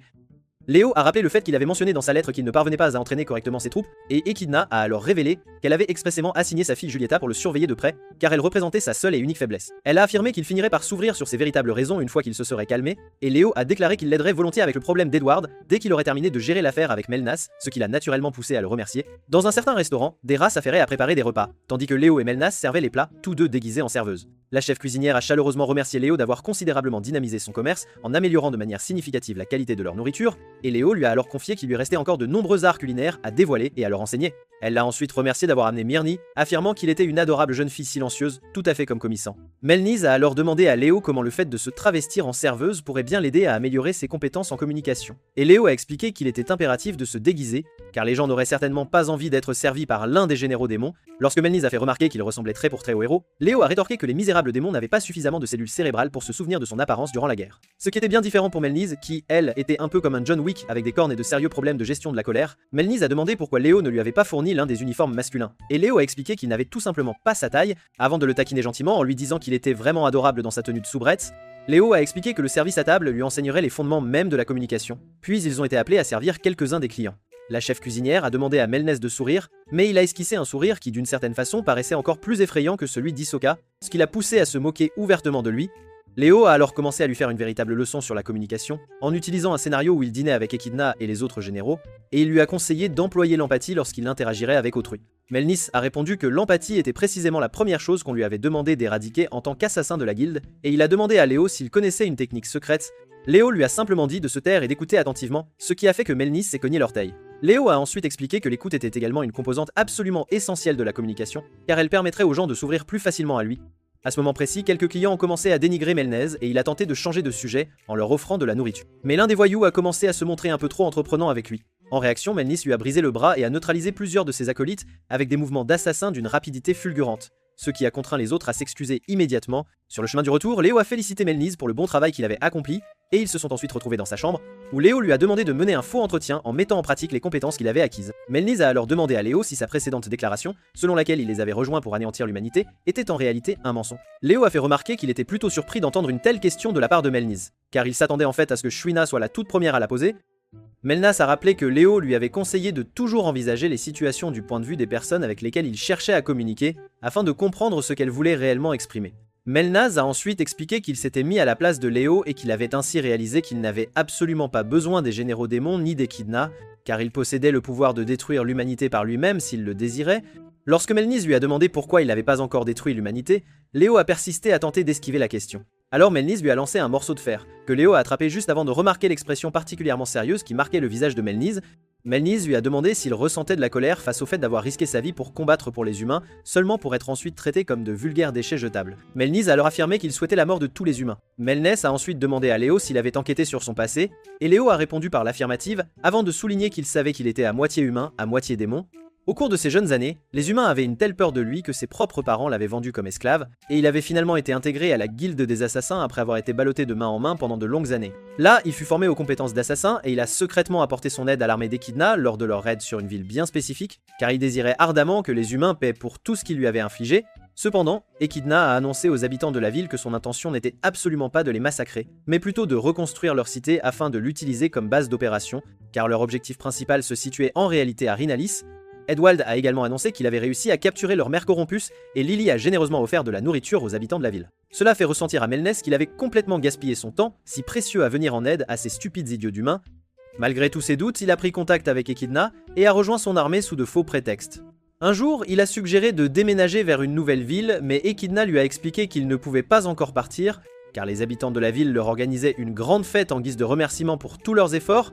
S1: Léo a rappelé le fait qu'il avait mentionné dans sa lettre qu'il ne parvenait pas à entraîner correctement ses troupes, et Echidna a alors révélé qu'elle avait expressément assigné sa fille Julieta pour le surveiller de près, car elle représentait sa seule et unique faiblesse. Elle a affirmé qu'il finirait par s'ouvrir sur ses véritables raisons une fois qu'il se serait calmé, et Léo a déclaré qu'il l'aiderait volontiers avec le problème d'Edward dès qu'il aurait terminé de gérer l'affaire avec Melnas, ce qui l'a naturellement poussé à le remercier. Dans un certain restaurant, des rats s'affairaient à préparer des repas, tandis que Léo et Melnas servaient les plats, tous deux déguisés en serveuses. La chef cuisinière a chaleureusement remercié Léo d'avoir considérablement dynamisé son commerce en améliorant de manière significative la qualité de leur nourriture, et Léo lui a alors confié qu'il lui restait encore de nombreux arts culinaires à dévoiler et à leur enseigner. Elle l'a ensuite remercié d'avoir amené Myrni, affirmant qu'il était une adorable jeune fille silencieuse, tout à fait comme Comissant. Melniz a alors demandé à Léo comment le fait de se travestir en serveuse pourrait bien l'aider à améliorer ses compétences en communication. Et Léo a expliqué qu'il était impératif de se déguiser, car les gens n'auraient certainement pas envie d'être servis par l'un des généraux démons. Lorsque Melniz a fait remarquer qu'il ressemblait trait pour trait au héros, Léo a rétorqué que les misérables démons n'avaient pas suffisamment de cellules cérébrales pour se souvenir de son apparence durant la guerre. Ce qui était bien différent pour Melniz, qui, elle, était un peu comme un John Wick avec des cornes et de sérieux problèmes de gestion de la colère. Melniz a demandé pourquoi Léo ne lui avait pas fourni l'un des uniformes masculins. Et Léo a expliqué qu'il n'avait tout simplement pas sa taille, avant de le taquiner gentiment en lui disant qu'il était vraiment adorable dans sa tenue de soubrette. Léo a expliqué que le service à table lui enseignerait les fondements même de la communication. Puis ils ont été appelés à servir quelques-uns des clients. La chef cuisinière a demandé à Melnes de sourire, mais il a esquissé un sourire qui d'une certaine façon paraissait encore plus effrayant que celui d'Hisoka, ce qui l'a poussé à se moquer ouvertement de lui. Léo a alors commencé à lui faire une véritable leçon sur la communication, en utilisant un scénario où il dînait avec Echidna et les autres généraux, et il lui a conseillé d'employer l'empathie lorsqu'il interagirait avec autrui. Melnis a répondu que l'empathie était précisément la première chose qu'on lui avait demandé d'éradiquer en tant qu'assassin de la guilde, et il a demandé à Léo s'il connaissait une technique secrète. Léo lui a simplement dit de se taire et d'écouter attentivement, ce qui a fait que Melnis s'est cogné l'orteil. Léo a ensuite expliqué que l'écoute était également une composante absolument essentielle de la communication, car elle permettrait aux gens de s'ouvrir plus facilement à lui. À ce moment précis, quelques clients ont commencé à dénigrer Melnez et il a tenté de changer de sujet en leur offrant de la nourriture. Mais l'un des voyous a commencé à se montrer un peu trop entreprenant avec lui. En réaction, Melnis lui a brisé le bras et a neutralisé plusieurs de ses acolytes avec des mouvements d'assassin d'une rapidité fulgurante, ce qui a contraint les autres à s'excuser immédiatement. Sur le chemin du retour, Léo a félicité Melnis pour le bon travail qu'il avait accompli et ils se sont ensuite retrouvés dans sa chambre, où Léo lui a demandé de mener un faux entretien en mettant en pratique les compétences qu'il avait acquises. Melnis a alors demandé à Léo si sa précédente déclaration, selon laquelle il les avait rejoints pour anéantir l'humanité, était en réalité un mensonge. Léo a fait remarquer qu'il était plutôt surpris d'entendre une telle question de la part de Melnis, car il s'attendait en fait à ce que Shuina soit la toute première à la poser. Melnas a rappelé que Léo lui avait conseillé de toujours envisager les situations du point de vue des personnes avec lesquelles il cherchait à communiquer, afin de comprendre ce qu'elles voulaient réellement exprimer. Melnas a ensuite expliqué qu'il s'était mis à la place de Léo et qu'il avait ainsi réalisé qu'il n'avait absolument pas besoin des généraux démons ni d'Echidna, car il possédait le pouvoir de détruire l'humanité par lui-même s'il le désirait. Lorsque Melnis lui a demandé pourquoi il n'avait pas encore détruit l'humanité, Léo a persisté à tenter d'esquiver la question. Alors Melnis lui a lancé un morceau de fer, que Léo a attrapé juste avant de remarquer l'expression particulièrement sérieuse qui marquait le visage de Melnis. Melnis lui a demandé s'il ressentait de la colère face au fait d'avoir risqué sa vie pour combattre pour les humains, seulement pour être ensuite traité comme de vulgaires déchets jetables. Melnis a alors affirmé qu'il souhaitait la mort de tous les humains. Melnes a ensuite demandé à Léo s'il avait enquêté sur son passé, et Léo a répondu par l'affirmative, avant de souligner qu'il savait qu'il était à moitié humain, à moitié démon. Au cours de ses jeunes années, les humains avaient une telle peur de lui que ses propres parents l'avaient vendu comme esclave, et il avait finalement été intégré à la guilde des assassins après avoir été ballotté de main en main pendant de longues années. Là, il fut formé aux compétences d'assassin et il a secrètement apporté son aide à l'armée d'Echidna lors de leur raid sur une ville bien spécifique, car il désirait ardemment que les humains paient pour tout ce qu'ils lui avaient infligé. Cependant, Echidna a annoncé aux habitants de la ville que son intention n'était absolument pas de les massacrer, mais plutôt de reconstruire leur cité afin de l'utiliser comme base d'opération, car leur objectif principal se situait en réalité à Rinalis. Edwald a également annoncé qu'il avait réussi à capturer leur mère Corrompus et Lily a généreusement offert de la nourriture aux habitants de la ville. Cela fait ressentir à Melnes qu'il avait complètement gaspillé son temps, si précieux à venir en aide à ces stupides idiots d'humains. Malgré tous ses doutes, il a pris contact avec Echidna et a rejoint son armée sous de faux prétextes. Un jour, il a suggéré de déménager vers une nouvelle ville, mais Echidna lui a expliqué qu'il ne pouvait pas encore partir, car les habitants de la ville leur organisaient une grande fête en guise de remerciement pour tous leurs efforts.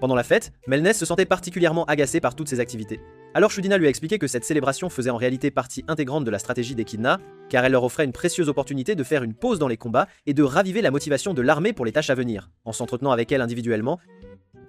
S1: Pendant la fête, Melnes se sentait particulièrement agacé par toutes ces activités. Alors Shudina lui a expliqué que cette célébration faisait en réalité partie intégrante de la stratégie d'Echidna, car elle leur offrait une précieuse opportunité de faire une pause dans les combats et de raviver la motivation de l'armée pour les tâches à venir, en s'entretenant avec elle individuellement.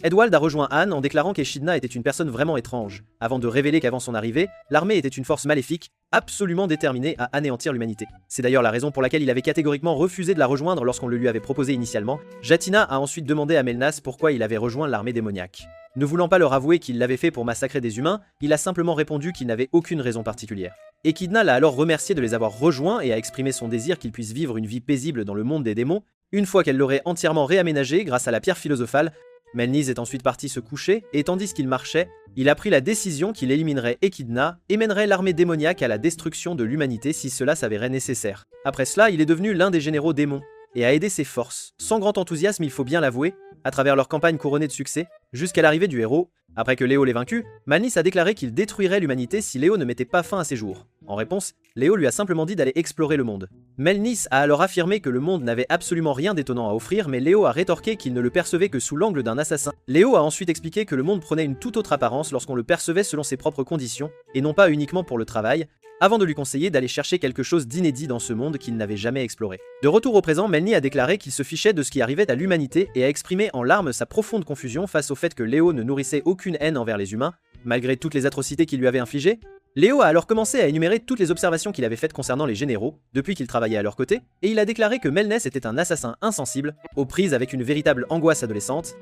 S1: Edwald a rejoint Anne en déclarant qu'Echidna était une personne vraiment étrange, avant de révéler qu'avant son arrivée, l'armée était une force maléfique, absolument déterminée à anéantir l'humanité. C'est d'ailleurs la raison pour laquelle il avait catégoriquement refusé de la rejoindre lorsqu'on le lui avait proposé initialement. Jatina a ensuite demandé à Melnas pourquoi il avait rejoint l'armée démoniaque. Ne voulant pas leur avouer qu'il l'avait fait pour massacrer des humains, il a simplement répondu qu'il n'avait aucune raison particulière. Echidna l'a alors remercié de les avoir rejoints et a exprimé son désir qu'ils puissent vivre une vie paisible dans le monde des démons, une fois qu'elle l'aurait entièrement réaménagé grâce à la pierre philosophale. Melniz est ensuite parti se coucher, et tandis qu'il marchait, il a pris la décision qu'il éliminerait Echidna et mènerait l'armée démoniaque à la destruction de l'humanité si cela s'avérait nécessaire. Après cela, il est devenu l'un des généraux démons, et a aidé ses forces, sans grand enthousiasme il faut bien l'avouer, à travers leur campagne couronnée de succès, jusqu'à l'arrivée du héros. Après que Léo l'ait vaincu, Melniz a déclaré qu'il détruirait l'humanité si Léo ne mettait pas fin à ses jours. En réponse, Léo lui a simplement dit d'aller explorer le monde. Melniz a alors affirmé que le monde n'avait absolument rien d'étonnant à offrir, mais Léo a rétorqué qu'il ne le percevait que sous l'angle d'un assassin. Léo a ensuite expliqué que le monde prenait une toute autre apparence lorsqu'on le percevait selon ses propres conditions, et non pas uniquement pour le travail, avant de lui conseiller d'aller chercher quelque chose d'inédit dans ce monde qu'il n'avait jamais exploré. De retour au présent, Melniz a déclaré qu'il se fichait de ce qui arrivait à l'humanité et a exprimé en larmes sa profonde confusion face au fait que Léo ne nourrissait aucune haine envers les humains, malgré toutes les atrocités qu'il lui avait infligées. Léo a alors commencé à énumérer toutes les observations qu'il avait faites concernant les généraux, depuis qu'il travaillait à leur côté, et il a déclaré que Melniz était un assassin insensible, aux prises avec une véritable angoisse adolescente.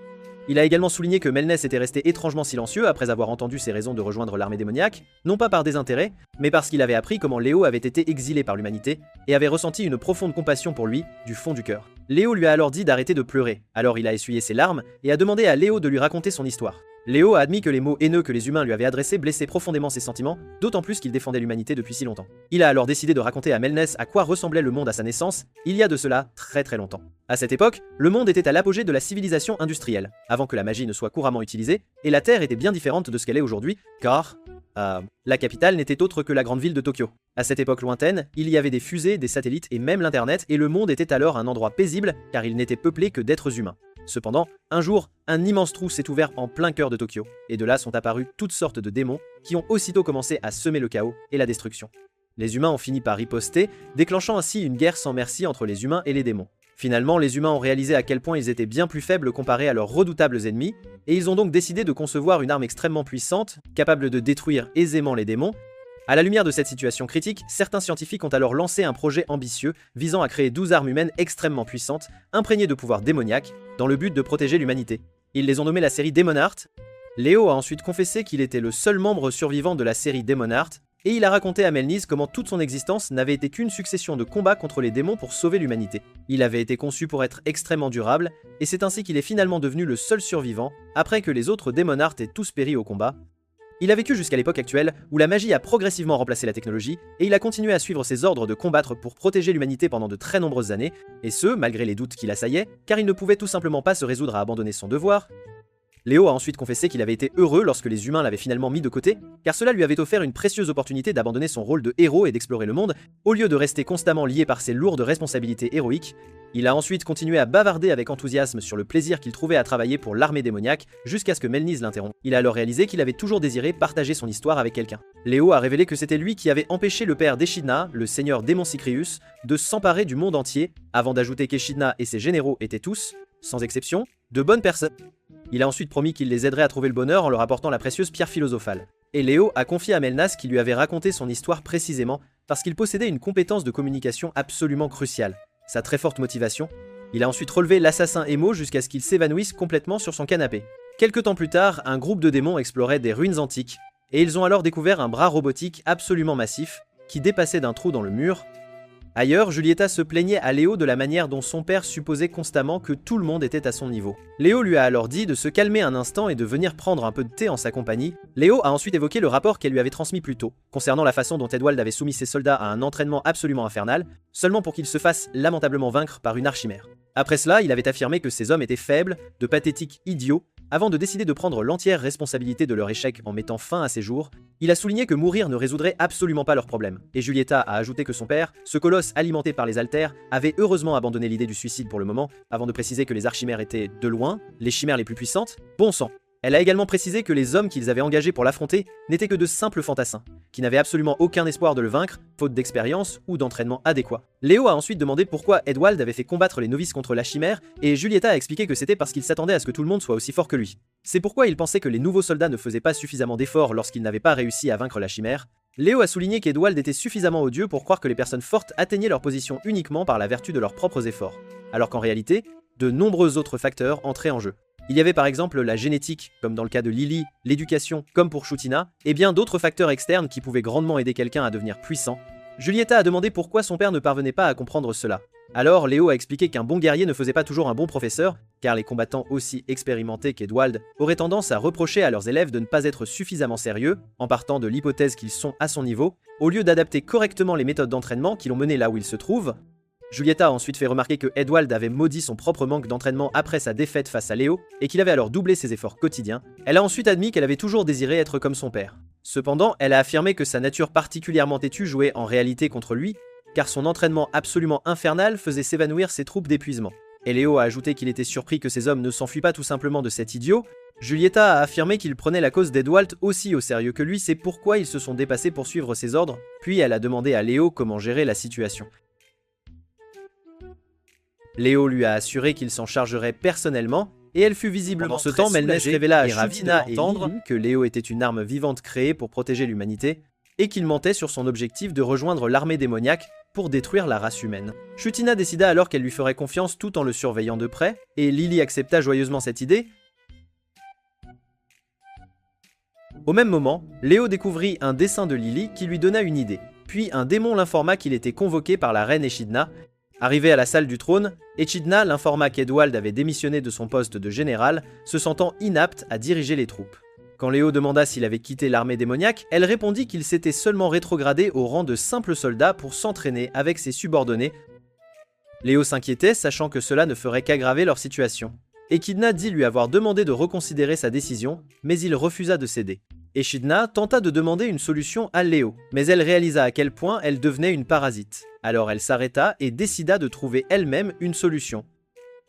S1: Il a également souligné que Melniz était resté étrangement silencieux après avoir entendu ses raisons de rejoindre l'armée démoniaque, non pas par désintérêt, mais parce qu'il avait appris comment Léo avait été exilé par l'humanité, et avait ressenti une profonde compassion pour lui, du fond du cœur. Léo lui a alors dit d'arrêter de pleurer, alors il a essuyé ses larmes, et a demandé à Léo de lui raconter son histoire. Léo a admis que les mots haineux que les humains lui avaient adressés blessaient profondément ses sentiments, d'autant plus qu'il défendait l'humanité depuis si longtemps. Il a alors décidé de raconter à Melniz à quoi ressemblait le monde à sa naissance, il y a de cela très longtemps. À cette époque, le monde était à l'apogée de la civilisation industrielle, avant que la magie ne soit couramment utilisée, et la Terre était bien différente de ce qu'elle est aujourd'hui, car la capitale n'était autre que la grande ville de Tokyo. À cette époque lointaine, il y avait des fusées, des satellites et même l'internet, et le monde était alors un endroit paisible car il n'était peuplé que d'êtres humains. Cependant, un jour, un immense trou s'est ouvert en plein cœur de Tokyo, et de là sont apparus toutes sortes de démons qui ont aussitôt commencé à semer le chaos et la destruction. Les humains ont fini par riposter, déclenchant ainsi une guerre sans merci entre les humains et les démons. Finalement, les humains ont réalisé à quel point ils étaient bien plus faibles comparés à leurs redoutables ennemis, et ils ont donc décidé de concevoir une arme extrêmement puissante, capable de détruire aisément les démons. À la lumière de cette situation critique, certains scientifiques ont alors lancé un projet ambitieux visant à créer 12 armes humaines extrêmement puissantes, imprégnées de pouvoirs démoniaques, dans le but de protéger l'humanité. Ils les ont nommées la série Demonheart. Léo a ensuite confessé qu'il était le seul membre survivant de la série Demonheart, et il a raconté à Melniz comment toute son existence n'avait été qu'une succession de combats contre les démons pour sauver l'humanité. Il avait été conçu pour être extrêmement durable, et c'est ainsi qu'il est finalement devenu le seul survivant, après que les autres Demonheart aient tous péri au combat. Il a vécu jusqu'à l'époque actuelle, où la magie a progressivement remplacé la technologie, et il a continué à suivre ses ordres de combattre pour protéger l'humanité pendant de très nombreuses années, et ce, malgré les doutes qui l'assaillaient, car il ne pouvait tout simplement pas se résoudre à abandonner son devoir. Léo a ensuite confessé qu'il avait été heureux lorsque les humains l'avaient finalement mis de côté, car cela lui avait offert une précieuse opportunité d'abandonner son rôle de héros et d'explorer le monde, au lieu de rester constamment lié par ses lourdes responsabilités héroïques. Il a ensuite continué à bavarder avec enthousiasme sur le plaisir qu'il trouvait à travailler pour l'armée démoniaque, jusqu'à ce que Melniz l'interrompt. Il a alors réalisé qu'il avait toujours désiré partager son histoire avec quelqu'un. Léo a révélé que c'était lui qui avait empêché le père d'Echidna, le seigneur démon Cycrius, de s'emparer du monde entier, avant d'ajouter qu'Echidna et ses généraux étaient tous, sans exception, de bonnes personnes. Il a ensuite promis qu'il les aiderait à trouver le bonheur en leur apportant la précieuse pierre philosophale. Et Léo a confié à Melniz qu'il lui avait raconté son histoire précisément parce qu'il possédait une compétence de communication absolument cruciale, sa très forte motivation. Il a ensuite relevé l'assassin Emo jusqu'à ce qu'il s'évanouisse complètement sur son canapé. Quelque temps plus tard, un groupe de démons explorait des ruines antiques, et ils ont alors découvert un bras robotique absolument massif, qui dépassait d'un trou dans le mur. Ailleurs, Julieta se plaignait à Léo de la manière dont son père supposait constamment que tout le monde était à son niveau. Léo lui a alors dit de se calmer un instant et de venir prendre un peu de thé en sa compagnie. Léo a ensuite évoqué le rapport qu'elle lui avait transmis plus tôt, concernant la façon dont Edwald avait soumis ses soldats à un entraînement absolument infernal, seulement pour qu'ils se fassent lamentablement vaincre par une archimère. Après cela, il avait affirmé que ces hommes étaient faibles, de pathétiques idiots, avant de décider de prendre l'entière responsabilité de leur échec en mettant fin à ses jours. Il a souligné que mourir ne résoudrait absolument pas leurs problèmes, et Julieta a ajouté que son père, ce colosse alimenté par les altères, avait heureusement abandonné l'idée du suicide pour le moment, avant de préciser que les archimères étaient, de loin, les chimères les plus puissantes. Bon sang. Elle a également précisé que les hommes qu'ils avaient engagés pour l'affronter n'étaient que de simples fantassins, qui n'avaient absolument aucun espoir de le vaincre, faute d'expérience ou d'entraînement adéquat. Léo a ensuite demandé pourquoi Edwald avait fait combattre les novices contre la chimère, et Julieta a expliqué que c'était parce qu'il s'attendait à ce que tout le monde soit aussi fort que lui. C'est pourquoi il pensait que les nouveaux soldats ne faisaient pas suffisamment d'efforts lorsqu'ils n'avaient pas réussi à vaincre la chimère. Léo a souligné qu'Edwald était suffisamment odieux pour croire que les personnes fortes atteignaient leur position uniquement par la vertu de leurs propres efforts, alors qu'en réalité, de nombreux autres facteurs entraient en jeu. Il y avait par exemple la génétique, comme dans le cas de Lily, l'éducation, comme pour Shutina, et bien d'autres facteurs externes qui pouvaient grandement aider quelqu'un à devenir puissant. Julieta a demandé pourquoi son père ne parvenait pas à comprendre cela. Alors Léo a expliqué qu'un bon guerrier ne faisait pas toujours un bon professeur, car les combattants aussi expérimentés qu'Edwald auraient tendance à reprocher à leurs élèves de ne pas être suffisamment sérieux, en partant de l'hypothèse qu'ils sont à son niveau, au lieu d'adapter correctement les méthodes d'entraînement qui l'ont mené là où il se trouve. Julieta a ensuite fait remarquer que Edwald avait maudit son propre manque d'entraînement après sa défaite face à Léo, et qu'il avait alors doublé ses efforts quotidiens. Elle a ensuite admis qu'elle avait toujours désiré être comme son père. Cependant, elle a affirmé que sa nature particulièrement têtue jouait en réalité contre lui, car son entraînement absolument infernal faisait s'évanouir ses troupes d'épuisement. Et Léo a ajouté qu'il était surpris que ces hommes ne s'enfuient pas tout simplement de cet idiot. Julieta a affirmé qu'il prenait la cause d'Edwald aussi au sérieux que lui, c'est pourquoi ils se sont dépassés pour suivre ses ordres, puis elle a demandé à Léo comment gérer la situation. Léo lui a assuré qu'il s'en chargerait personnellement, et elle fut visiblement
S2: Pendant ce
S1: très
S2: temps,
S1: Melnès
S2: soulagée
S1: révéla à
S2: et ravie
S1: Chutina
S2: de
S1: et
S2: l'entendre
S1: Lily que Léo était une arme vivante créée pour protéger l'humanité, et qu'il mentait sur son objectif de rejoindre l'armée démoniaque pour détruire la race humaine. Chutina décida alors qu'elle lui ferait confiance tout en le surveillant de près, et Lily accepta joyeusement cette idée. Au même moment, Léo découvrit un dessin de Lily qui lui donna une idée. Puis un démon l'informa qu'il était convoqué par la reine Echidna. Arrivé à la salle du trône, Echidna l'informa qu'Edwald avait démissionné de son poste de général, se sentant inapte à diriger les troupes. Quand Léo demanda s'il avait quitté l'armée démoniaque, elle répondit qu'il s'était seulement rétrogradé au rang de simple soldat pour s'entraîner avec ses subordonnés. Léo s'inquiétait, sachant que cela ne ferait qu'aggraver leur situation. Echidna dit lui avoir demandé de reconsidérer sa décision, mais il refusa de céder. Echidna tenta de demander une solution à Léo, mais elle réalisa à quel point elle devenait une parasite. Alors elle s'arrêta et décida de trouver elle-même une solution.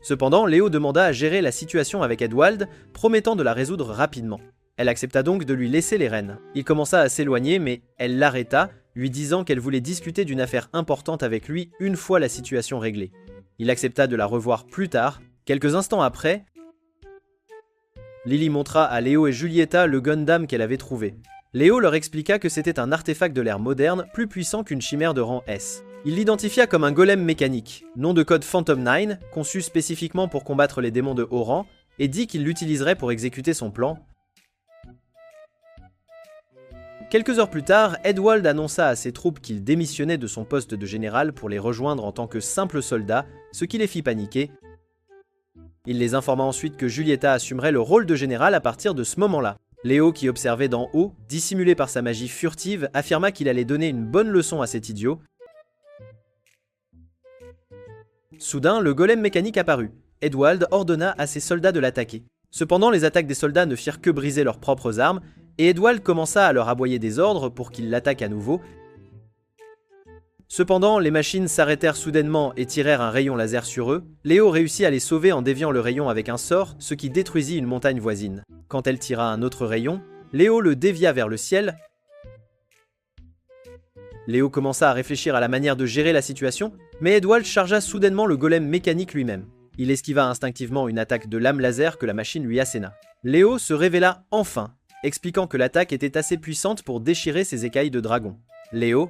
S1: Cependant, Léo demanda à gérer la situation avec Edwald, promettant de la résoudre rapidement. Elle accepta donc de lui laisser les rênes. Il commença à s'éloigner, mais elle l'arrêta, lui disant qu'elle voulait discuter d'une affaire importante avec lui une fois la situation réglée. Il accepta de la revoir plus tard. Quelques instants après, Lily montra à Léo et Julieta le Gundam qu'elle avait trouvé. Léo leur expliqua que c'était un artefact de l'ère moderne plus puissant qu'une chimère de rang S. Il l'identifia comme un golem mécanique, nom de code Phantom 9, conçu spécifiquement pour combattre les démons de haut rang, et dit qu'il l'utiliserait pour exécuter son plan. Quelques heures plus tard, Edwald annonça à ses troupes qu'il démissionnait de son poste de général pour les rejoindre en tant que simple soldat, ce qui les fit paniquer. Il les informa ensuite que Julieta assumerait le rôle de général à partir de ce moment-là. Léo, qui observait d'en haut, dissimulé par sa magie furtive, affirma qu'il allait donner une bonne leçon à cet idiot. Soudain, le golem mécanique apparut. Edwald ordonna à ses soldats de l'attaquer. Cependant, les attaques des soldats ne firent que briser leurs propres armes, et Edwald commença à leur aboyer des ordres pour qu'ils l'attaquent à nouveau. Cependant, les machines s'arrêtèrent soudainement et tirèrent un rayon laser sur eux. Léo réussit à les sauver en déviant le rayon avec un sort, ce qui détruisit une montagne voisine. Quand elle tira un autre rayon, Léo le dévia vers le ciel. Léo commença à réfléchir à la manière de gérer la situation, mais Edwald chargea soudainement le golem mécanique lui-même. Il esquiva instinctivement une attaque de lame laser que la machine lui asséna. Léo se révéla enfin, expliquant que l'attaque était assez puissante pour déchirer ses écailles de dragon. Léo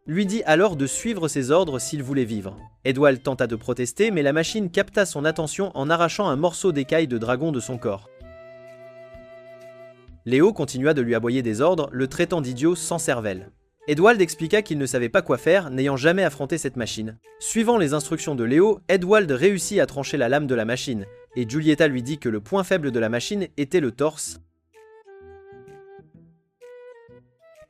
S1: lui dit alors de suivre ses ordres s'il voulait vivre. Edwald tenta de protester, mais la machine capta son attention en arrachant un morceau d'écaille de dragon de son corps. Léo continua de lui aboyer des ordres, le traitant d'idiot sans cervelle. Edwald expliqua qu'il ne savait pas quoi faire, n'ayant jamais affronté cette machine. Suivant les instructions de Léo, Edwald réussit à trancher la lame de la machine, et Julieta lui dit que le point faible de la machine était le torse.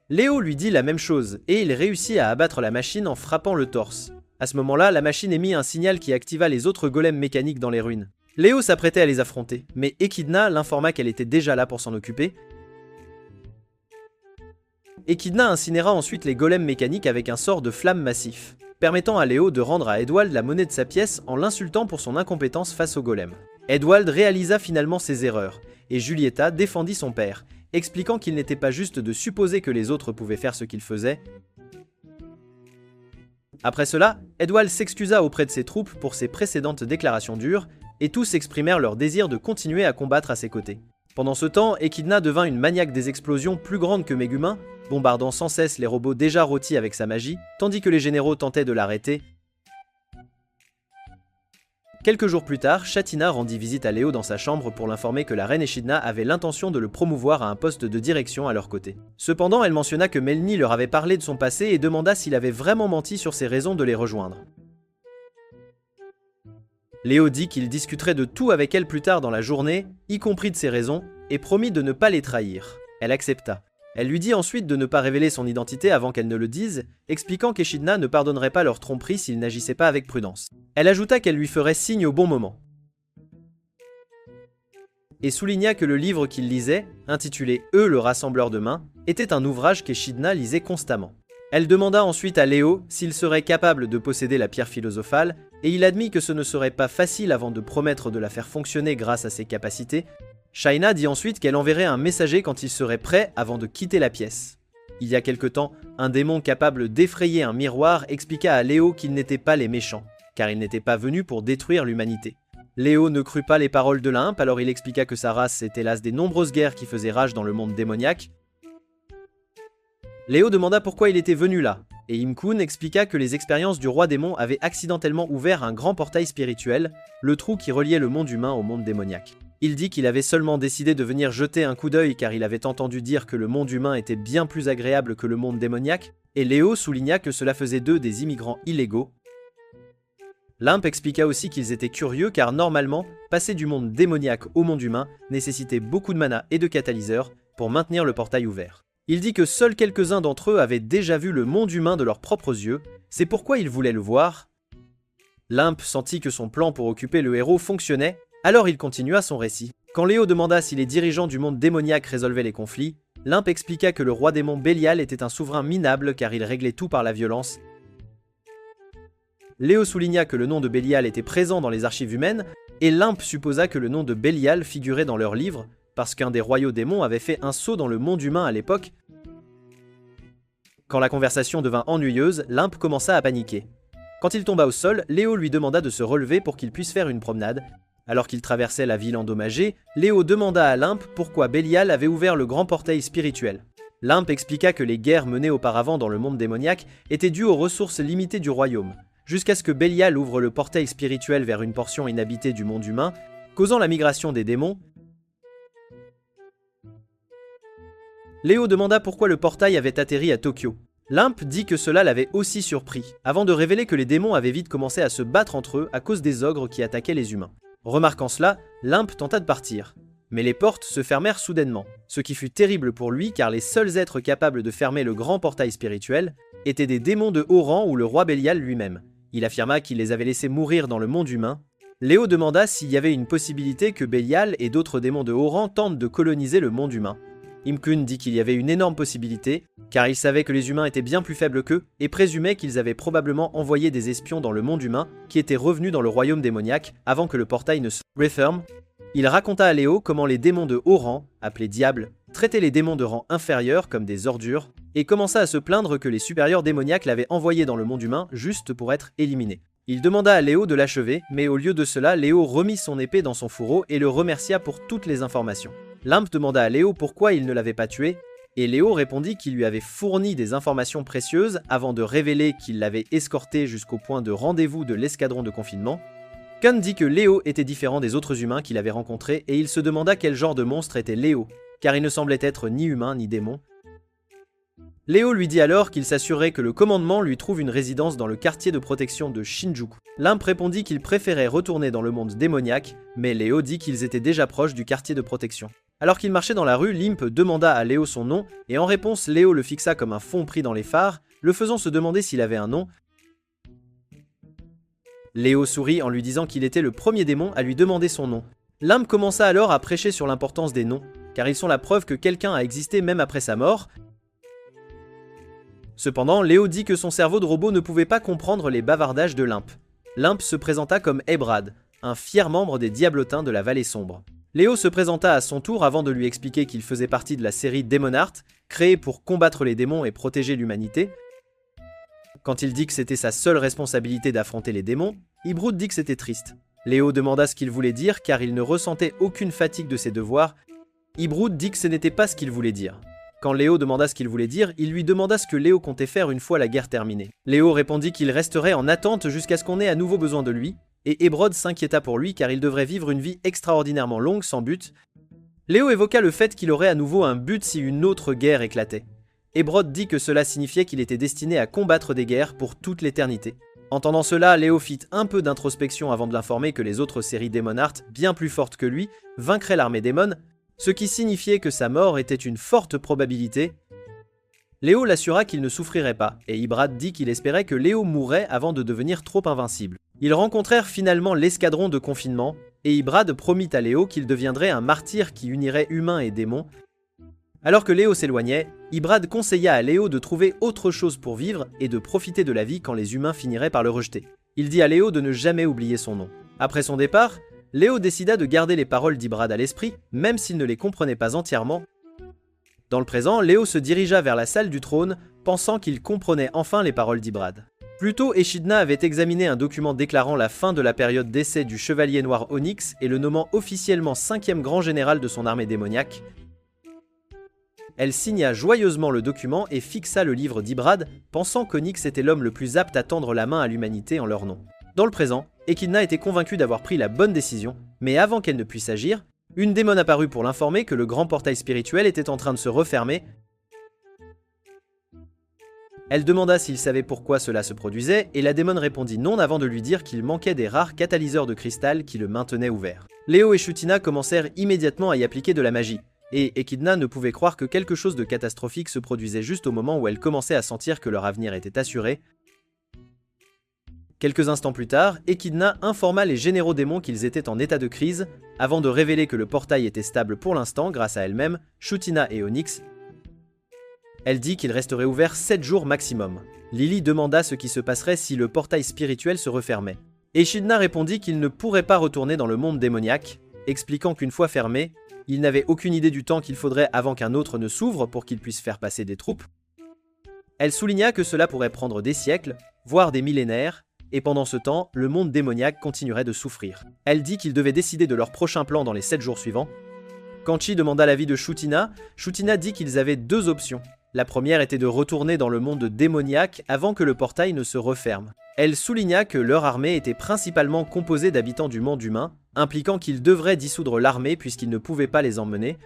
S1: Léo lui dit la même chose, et il réussit à abattre la machine en frappant le torse. À ce moment-là, la machine émit un signal qui activa les autres golems mécaniques dans les ruines. Léo s'apprêtait à les affronter, mais Echidna l'informa qu'elle était déjà là pour s'en occuper. Echidna incinéra ensuite les golems mécaniques avec un sort de flamme massif, permettant à Léo de rendre à Edwald la monnaie de sa pièce en l'insultant pour son incompétence face aux golems. Edwald réalisa finalement ses erreurs, et Julieta défendit son père, expliquant qu'il n'était pas juste de supposer que les autres pouvaient faire ce qu'il faisait. Après cela, Edwald s'excusa auprès de ses troupes pour ses précédentes déclarations dures, et tous exprimèrent leur désir de continuer à combattre à ses côtés. Pendant ce temps, Echidna devint une maniaque des explosions plus grande que Megumin, bombardant sans cesse les robots déjà rôtis avec sa magie, tandis que les généraux tentaient de l'arrêter. Quelques jours plus tard, Shatina rendit visite à Léo dans sa chambre pour l'informer que la reine Echidna avait l'intention de le promouvoir à un poste de direction à leur côté. Cependant, elle mentionna que Melny leur avait parlé de son passé et demanda s'il avait vraiment menti sur ses raisons de les rejoindre. Léo dit qu'il discuterait de tout avec elle plus tard dans la journée, y compris de ses raisons, et promit de ne pas les trahir. Elle accepta. Elle lui dit ensuite de ne pas révéler son identité avant qu'elle ne le dise, expliquant qu'Echidna ne pardonnerait pas leur tromperie s'ils n'agissaient pas avec prudence. Elle ajouta qu'elle lui ferait signe au bon moment. Et souligna que le livre qu'il lisait, intitulé « Eux, le rassembleur de mains », était un ouvrage qu'Echidna lisait constamment. Elle demanda ensuite à Léo s'il serait capable de posséder la pierre philosophale, et il admit que ce ne serait pas facile avant de promettre de la faire fonctionner grâce à ses capacités. Shaina dit ensuite qu'elle enverrait un messager quand il serait prêt avant de quitter la pièce. Il y a quelque temps, un démon capable d'effrayer un miroir expliqua à Léo qu'ils n'étaient pas les méchants, car ils n'étaient pas venus pour détruire l'humanité. Léo ne crut pas les paroles de Limp, alors il expliqua que sa race était l'as des nombreuses guerres qui faisaient rage dans le monde démoniaque. Léo demanda pourquoi il était venu là, et Imkun expliqua que les expériences du roi démon avaient accidentellement ouvert un grand portail spirituel, le trou qui reliait le monde humain au monde démoniaque. Il dit qu'il avait seulement décidé de venir jeter un coup d'œil car il avait entendu dire que le monde humain était bien plus agréable que le monde démoniaque, et Léo souligna que cela faisait d'eux des immigrants illégaux. Limp expliqua aussi qu'ils étaient curieux car normalement, passer du monde démoniaque au monde humain nécessitait beaucoup de mana et de catalyseurs pour maintenir le portail ouvert. Il dit que seuls quelques-uns d'entre eux avaient déjà vu le monde humain de leurs propres yeux, c'est pourquoi ils voulaient le voir. Limp sentit que son plan pour occuper le héros fonctionnait, alors il continua son récit. Quand Léo demanda si les dirigeants du monde démoniaque résolvaient les conflits, Limp expliqua que le roi démon Bélial était un souverain minable car il réglait tout par la violence. Léo souligna que le nom de Bélial était présent dans les archives humaines, et Limp supposa que le nom de Bélial figurait dans leurs livres, parce qu'un des royaux démons avait fait un saut dans le monde humain à l'époque. Quand la conversation devint ennuyeuse, Limp commença à paniquer. Quand il tomba au sol, Léo lui demanda de se relever pour qu'il puisse faire une promenade. Alors qu'il traversait la ville endommagée, Léo demanda à Limp pourquoi Bélial avait ouvert le grand portail spirituel. Limp expliqua que les guerres menées auparavant dans le monde démoniaque étaient dues aux ressources limitées du royaume, jusqu'à ce que Bélial ouvre le portail spirituel vers une portion inhabitée du monde humain, causant la migration des démons. Léo demanda pourquoi le portail avait atterri à Tokyo. Limp dit que cela l'avait aussi surpris, avant de révéler que les démons avaient vite commencé à se battre entre eux à cause des ogres qui attaquaient les humains. Remarquant cela, Limp tenta de partir. Mais les portes se fermèrent soudainement, ce qui fut terrible pour lui car les seuls êtres capables de fermer le grand portail spirituel étaient des démons de haut rang ou le roi Bélial lui-même. Il affirma qu'il les avait laissés mourir dans le monde humain. Léo demanda s'il y avait une possibilité que Bélial et d'autres démons de haut rang tentent de coloniser le monde humain. Imkun dit qu'il y avait une énorme possibilité, car il savait que les humains étaient bien plus faibles qu'eux, et présumait qu'ils avaient probablement envoyé des espions dans le monde humain, qui étaient revenus dans le royaume démoniaque, avant que le portail ne se referme. Il raconta à Léo comment les démons de haut rang, appelés diables, traitaient les démons de rang inférieur comme des ordures, et commença à se plaindre que les supérieurs démoniaques l'avaient envoyé dans le monde humain juste pour être éliminé. Il demanda à Léo de l'achever, mais au lieu de cela, Léo remit son épée dans son fourreau et le remercia pour toutes les informations. Limp demanda à Léo pourquoi il ne l'avait pas tué, et Léo répondit qu'il lui avait fourni des informations précieuses avant de révéler qu'il l'avait escorté jusqu'au point de rendez-vous de l'escadron de confinement. Kun dit que Léo était différent des autres humains qu'il avait rencontrés et il se demanda quel genre de monstre était Léo, car il ne semblait être ni humain ni démon. Léo lui dit alors qu'il s'assurait que le commandement lui trouve une résidence dans le quartier de protection de Shinjuku. Limp répondit qu'il préférait retourner dans le monde démoniaque, mais Léo dit qu'ils étaient déjà proches du quartier de protection. Alors qu'il marchait dans la rue, Limp demanda à Léo son nom, et en réponse, Léo le fixa comme un fond pris dans les phares, le faisant se demander s'il avait un nom. Léo sourit en lui disant qu'il était le premier démon à lui demander son nom. Limp commença alors à prêcher sur l'importance des noms, car ils sont la preuve que quelqu'un a existé même après sa mort. Cependant, Léo dit que son cerveau de robot ne pouvait pas comprendre les bavardages de Limp. Limp se présenta comme Ebrad, un fier membre des Diablotins de la Vallée Sombre. Léo se présenta à son tour avant de lui expliquer qu'il faisait partie de la série Demonheart, créée pour combattre les démons et protéger l'humanité. Quand il dit que c'était sa seule responsabilité d'affronter les démons, Ibroud dit que c'était triste. Léo demanda ce qu'il voulait dire car il ne ressentait aucune fatigue de ses devoirs. Ibroud dit que ce n'était pas ce qu'il voulait dire. Quand Léo demanda ce qu'il voulait dire, il lui demanda ce que Léo comptait faire une fois la guerre terminée. Léo répondit qu'il resterait en attente jusqu'à ce qu'on ait à nouveau besoin de lui, et Hébrode s'inquiéta pour lui car il devrait vivre une vie extraordinairement longue sans but. Léo évoqua le fait qu'il aurait à nouveau un but si une autre guerre éclatait. Hébrode dit que cela signifiait qu'il était destiné à combattre des guerres pour toute l'éternité. Entendant cela, Léo fit un peu d'introspection avant de l'informer que les autres séries Daemonheart, bien plus fortes que lui, vaincraient l'armée démon, ce qui signifiait que sa mort était une forte probabilité. Léo l'assura qu'il ne souffrirait pas, et Ibrad dit qu'il espérait que Léo mourrait avant de devenir trop invincible. Ils rencontrèrent finalement l'escadron de confinement, et Ibrad promit à Léo qu'il deviendrait un martyr qui unirait humains et démons. Alors que Léo s'éloignait, Ibrad conseilla à Léo de trouver autre chose pour vivre et de profiter de la vie quand les humains finiraient par le rejeter. Il dit à Léo de ne jamais oublier son nom. Après son départ, Léo décida de garder les paroles d'Ibrad à l'esprit, même s'il ne les comprenait pas entièrement. Dans le présent, Léo se dirigea vers la salle du trône, pensant qu'il comprenait enfin les paroles d'Ibrad. Plus tôt, Echidna avait examiné un document déclarant la fin de la période d'essai du Chevalier Noir Onyx et le nommant officiellement 5e grand général de son armée démoniaque. Elle signa joyeusement le document et fixa le livre d'Ibrad, pensant qu'Onyx était l'homme le plus apte à tendre la main à l'humanité en leur nom. Dans le présent, Echidna était convaincue d'avoir pris la bonne décision, mais avant qu'elle ne puisse agir, une démon apparut pour l'informer que le grand portail spirituel était en train de se refermer. Elle demanda s'il savait pourquoi cela se produisait, et la démon répondit non avant de lui dire qu'il manquait des rares catalyseurs de cristal qui le maintenaient ouvert. Léo et Shutina commencèrent immédiatement à y appliquer de la magie, et Echidna ne pouvait croire que quelque chose de catastrophique se produisait juste au moment où elle commençait à sentir que leur avenir était assuré. Quelques instants plus tard, Echidna informa les généraux démons qu'ils étaient en état de crise, avant de révéler que le portail était stable pour l'instant grâce à elle-même, Shutina et Onyx. Elle dit qu'il resterait ouvert 7 jours maximum. Lily demanda ce qui se passerait si le portail spirituel se refermait. Echidna répondit qu'il ne pourrait pas retourner dans le monde démoniaque, expliquant qu'une fois fermé, il n'avait aucune idée du temps qu'il faudrait avant qu'un autre ne s'ouvre pour qu'il puisse faire passer des troupes. Elle souligna que cela pourrait prendre des siècles, voire des millénaires, et pendant ce temps, le monde démoniaque continuerait de souffrir. Elle dit qu'ils devaient décider de leur prochain plan dans les 7 jours suivants. Quand Chi demanda l'avis de Shutina, Shutina dit qu'ils avaient 2 options. La première était de retourner dans le monde démoniaque avant que le portail ne se referme. Elle souligna que leur armée était principalement composée d'habitants du monde humain, impliquant qu'ils devraient dissoudre l'armée puisqu'ils ne pouvaient pas les emmener.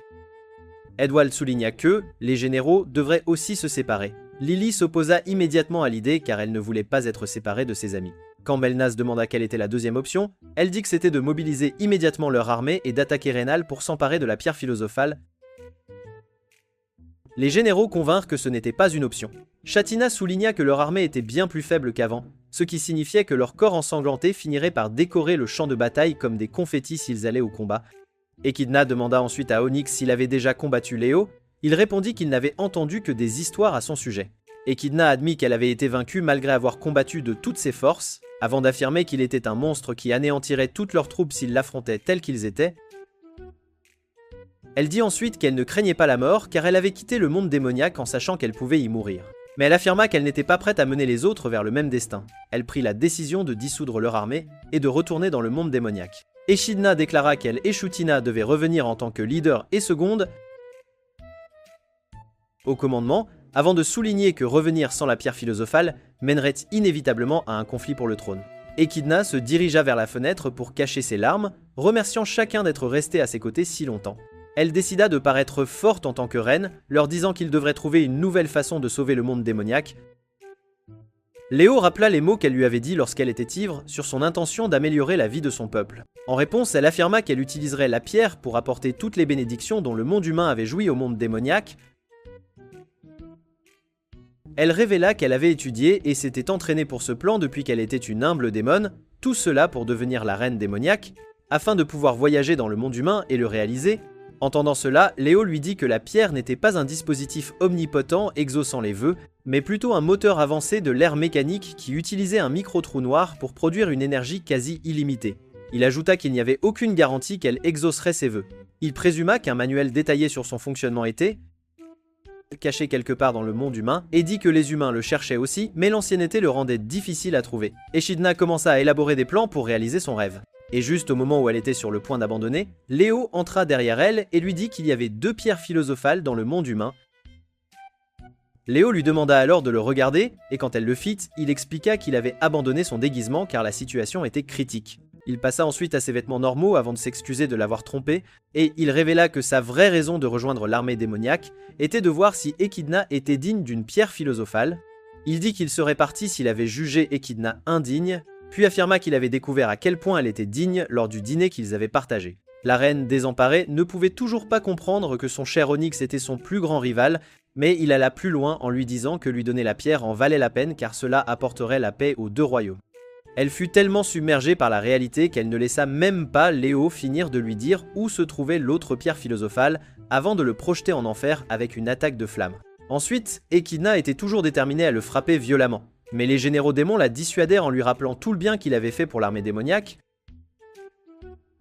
S1: Edwald souligna que les généraux devraient aussi se séparer. Lily s'opposa immédiatement à l'idée car elle ne voulait pas être séparée de ses amis. Quand Melnas demanda quelle était la deuxième option, elle dit que c'était de mobiliser immédiatement leur armée et d'attaquer Rénal pour s'emparer de la pierre philosophale. Les généraux convinrent que ce n'était pas une option. Shatina souligna que leur armée était bien plus faible qu'avant, ce qui signifiait que leur corps ensanglanté finirait par décorer le champ de bataille comme des confettis s'ils allaient au combat. Echidna demanda ensuite à Onyx s'il avait déjà combattu Léo. Il répondit qu'il n'avait entendu que des histoires à son sujet. Echidna admit qu'elle avait été vaincue malgré avoir combattu de toutes ses forces, avant d'affirmer qu'il était un monstre qui anéantirait toutes leurs troupes s'ils l'affrontaient tels qu'ils étaient. Elle dit ensuite qu'elle ne craignait pas la mort car elle avait quitté le monde démoniaque en sachant qu'elle pouvait y mourir. Mais elle affirma qu'elle n'était pas prête à mener les autres vers le même destin. Elle prit la décision de dissoudre leur armée et de retourner dans le monde démoniaque. Echidna déclara qu'elle et Shutina devaient revenir en tant que leader et seconde au commandement, avant de souligner que revenir sans la pierre philosophale mènerait inévitablement à un conflit pour le trône. Echidna se dirigea vers la fenêtre pour cacher ses larmes, remerciant chacun d'être resté à ses côtés si longtemps. Elle décida de paraître forte en tant que reine, leur disant qu'ils devraient trouver une nouvelle façon de sauver le monde démoniaque. Léo rappela les mots qu'elle lui avait dit lorsqu'elle était ivre sur son intention d'améliorer la vie de son peuple. En réponse, elle affirma qu'elle utiliserait la pierre pour apporter toutes les bénédictions dont le monde humain avait joui au monde démoniaque. Elle révéla qu'elle avait étudié et s'était entraînée pour ce plan depuis qu'elle était une humble démon, tout cela pour devenir la reine démoniaque, afin de pouvoir voyager dans le monde humain et le réaliser. Entendant cela, Léo lui dit que la pierre n'était pas un dispositif omnipotent exaucant les vœux, mais plutôt un moteur avancé de l'air mécanique qui utilisait un micro-trou noir pour produire une énergie quasi illimitée. Il ajouta qu'il n'y avait aucune garantie qu'elle exaucerait ses vœux. Il présuma qu'un manuel détaillé sur son fonctionnement était caché quelque part dans le monde humain, et dit que les humains le cherchaient aussi, mais l'ancienneté le rendait difficile à trouver. Echidna commença à élaborer des plans pour réaliser son rêve. Et juste au moment où elle était sur le point d'abandonner, Léo entra derrière elle et lui dit qu'il y avait 2 pierres philosophales dans le monde humain. Léo lui demanda alors de le regarder, et quand elle le fit, il expliqua qu'il avait abandonné son déguisement car la situation était critique. Il passa ensuite à ses vêtements normaux avant de s'excuser de l'avoir trompé, et il révéla que sa vraie raison de rejoindre l'armée démoniaque était de voir si Echidna était digne d'une pierre philosophale. Il dit qu'il serait parti s'il avait jugé Echidna indigne, puis affirma qu'il avait découvert à quel point elle était digne lors du dîner qu'ils avaient partagé. La reine, désemparée, ne pouvait toujours pas comprendre que son cher Onyx était son plus grand rival, mais il alla plus loin en lui disant que lui donner la pierre en valait la peine car cela apporterait la paix aux deux royaumes. Elle fut tellement submergée par la réalité qu'elle ne laissa même pas Léo finir de lui dire où se trouvait l'autre pierre philosophale avant de le projeter en enfer avec une attaque de flamme. Ensuite, Echidna était toujours déterminée à le frapper violemment, mais les généraux démons la dissuadèrent en lui rappelant tout le bien qu'il avait fait pour l'armée démoniaque.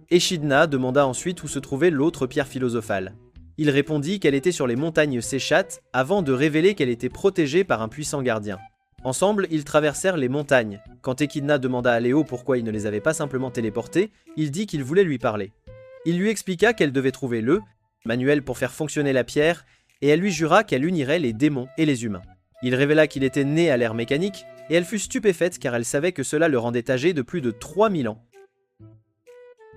S1: Echidna demanda ensuite où se trouvait l'autre pierre philosophale. Il répondit qu'elle était sur les montagnes Séchat avant de révéler qu'elle était protégée par un puissant gardien. Ensemble, ils traversèrent les montagnes. Quand Echidna demanda à Léo pourquoi il ne les avait pas simplement téléportés, il dit qu'il voulait lui parler. Il lui expliqua qu'elle devait trouver le manuel pour faire fonctionner la pierre, et elle lui jura qu'elle unirait les démons et les humains. Il révéla qu'il était né à l'ère mécanique, et elle fut stupéfaite car elle savait que cela le rendait âgé de plus de 3000 ans.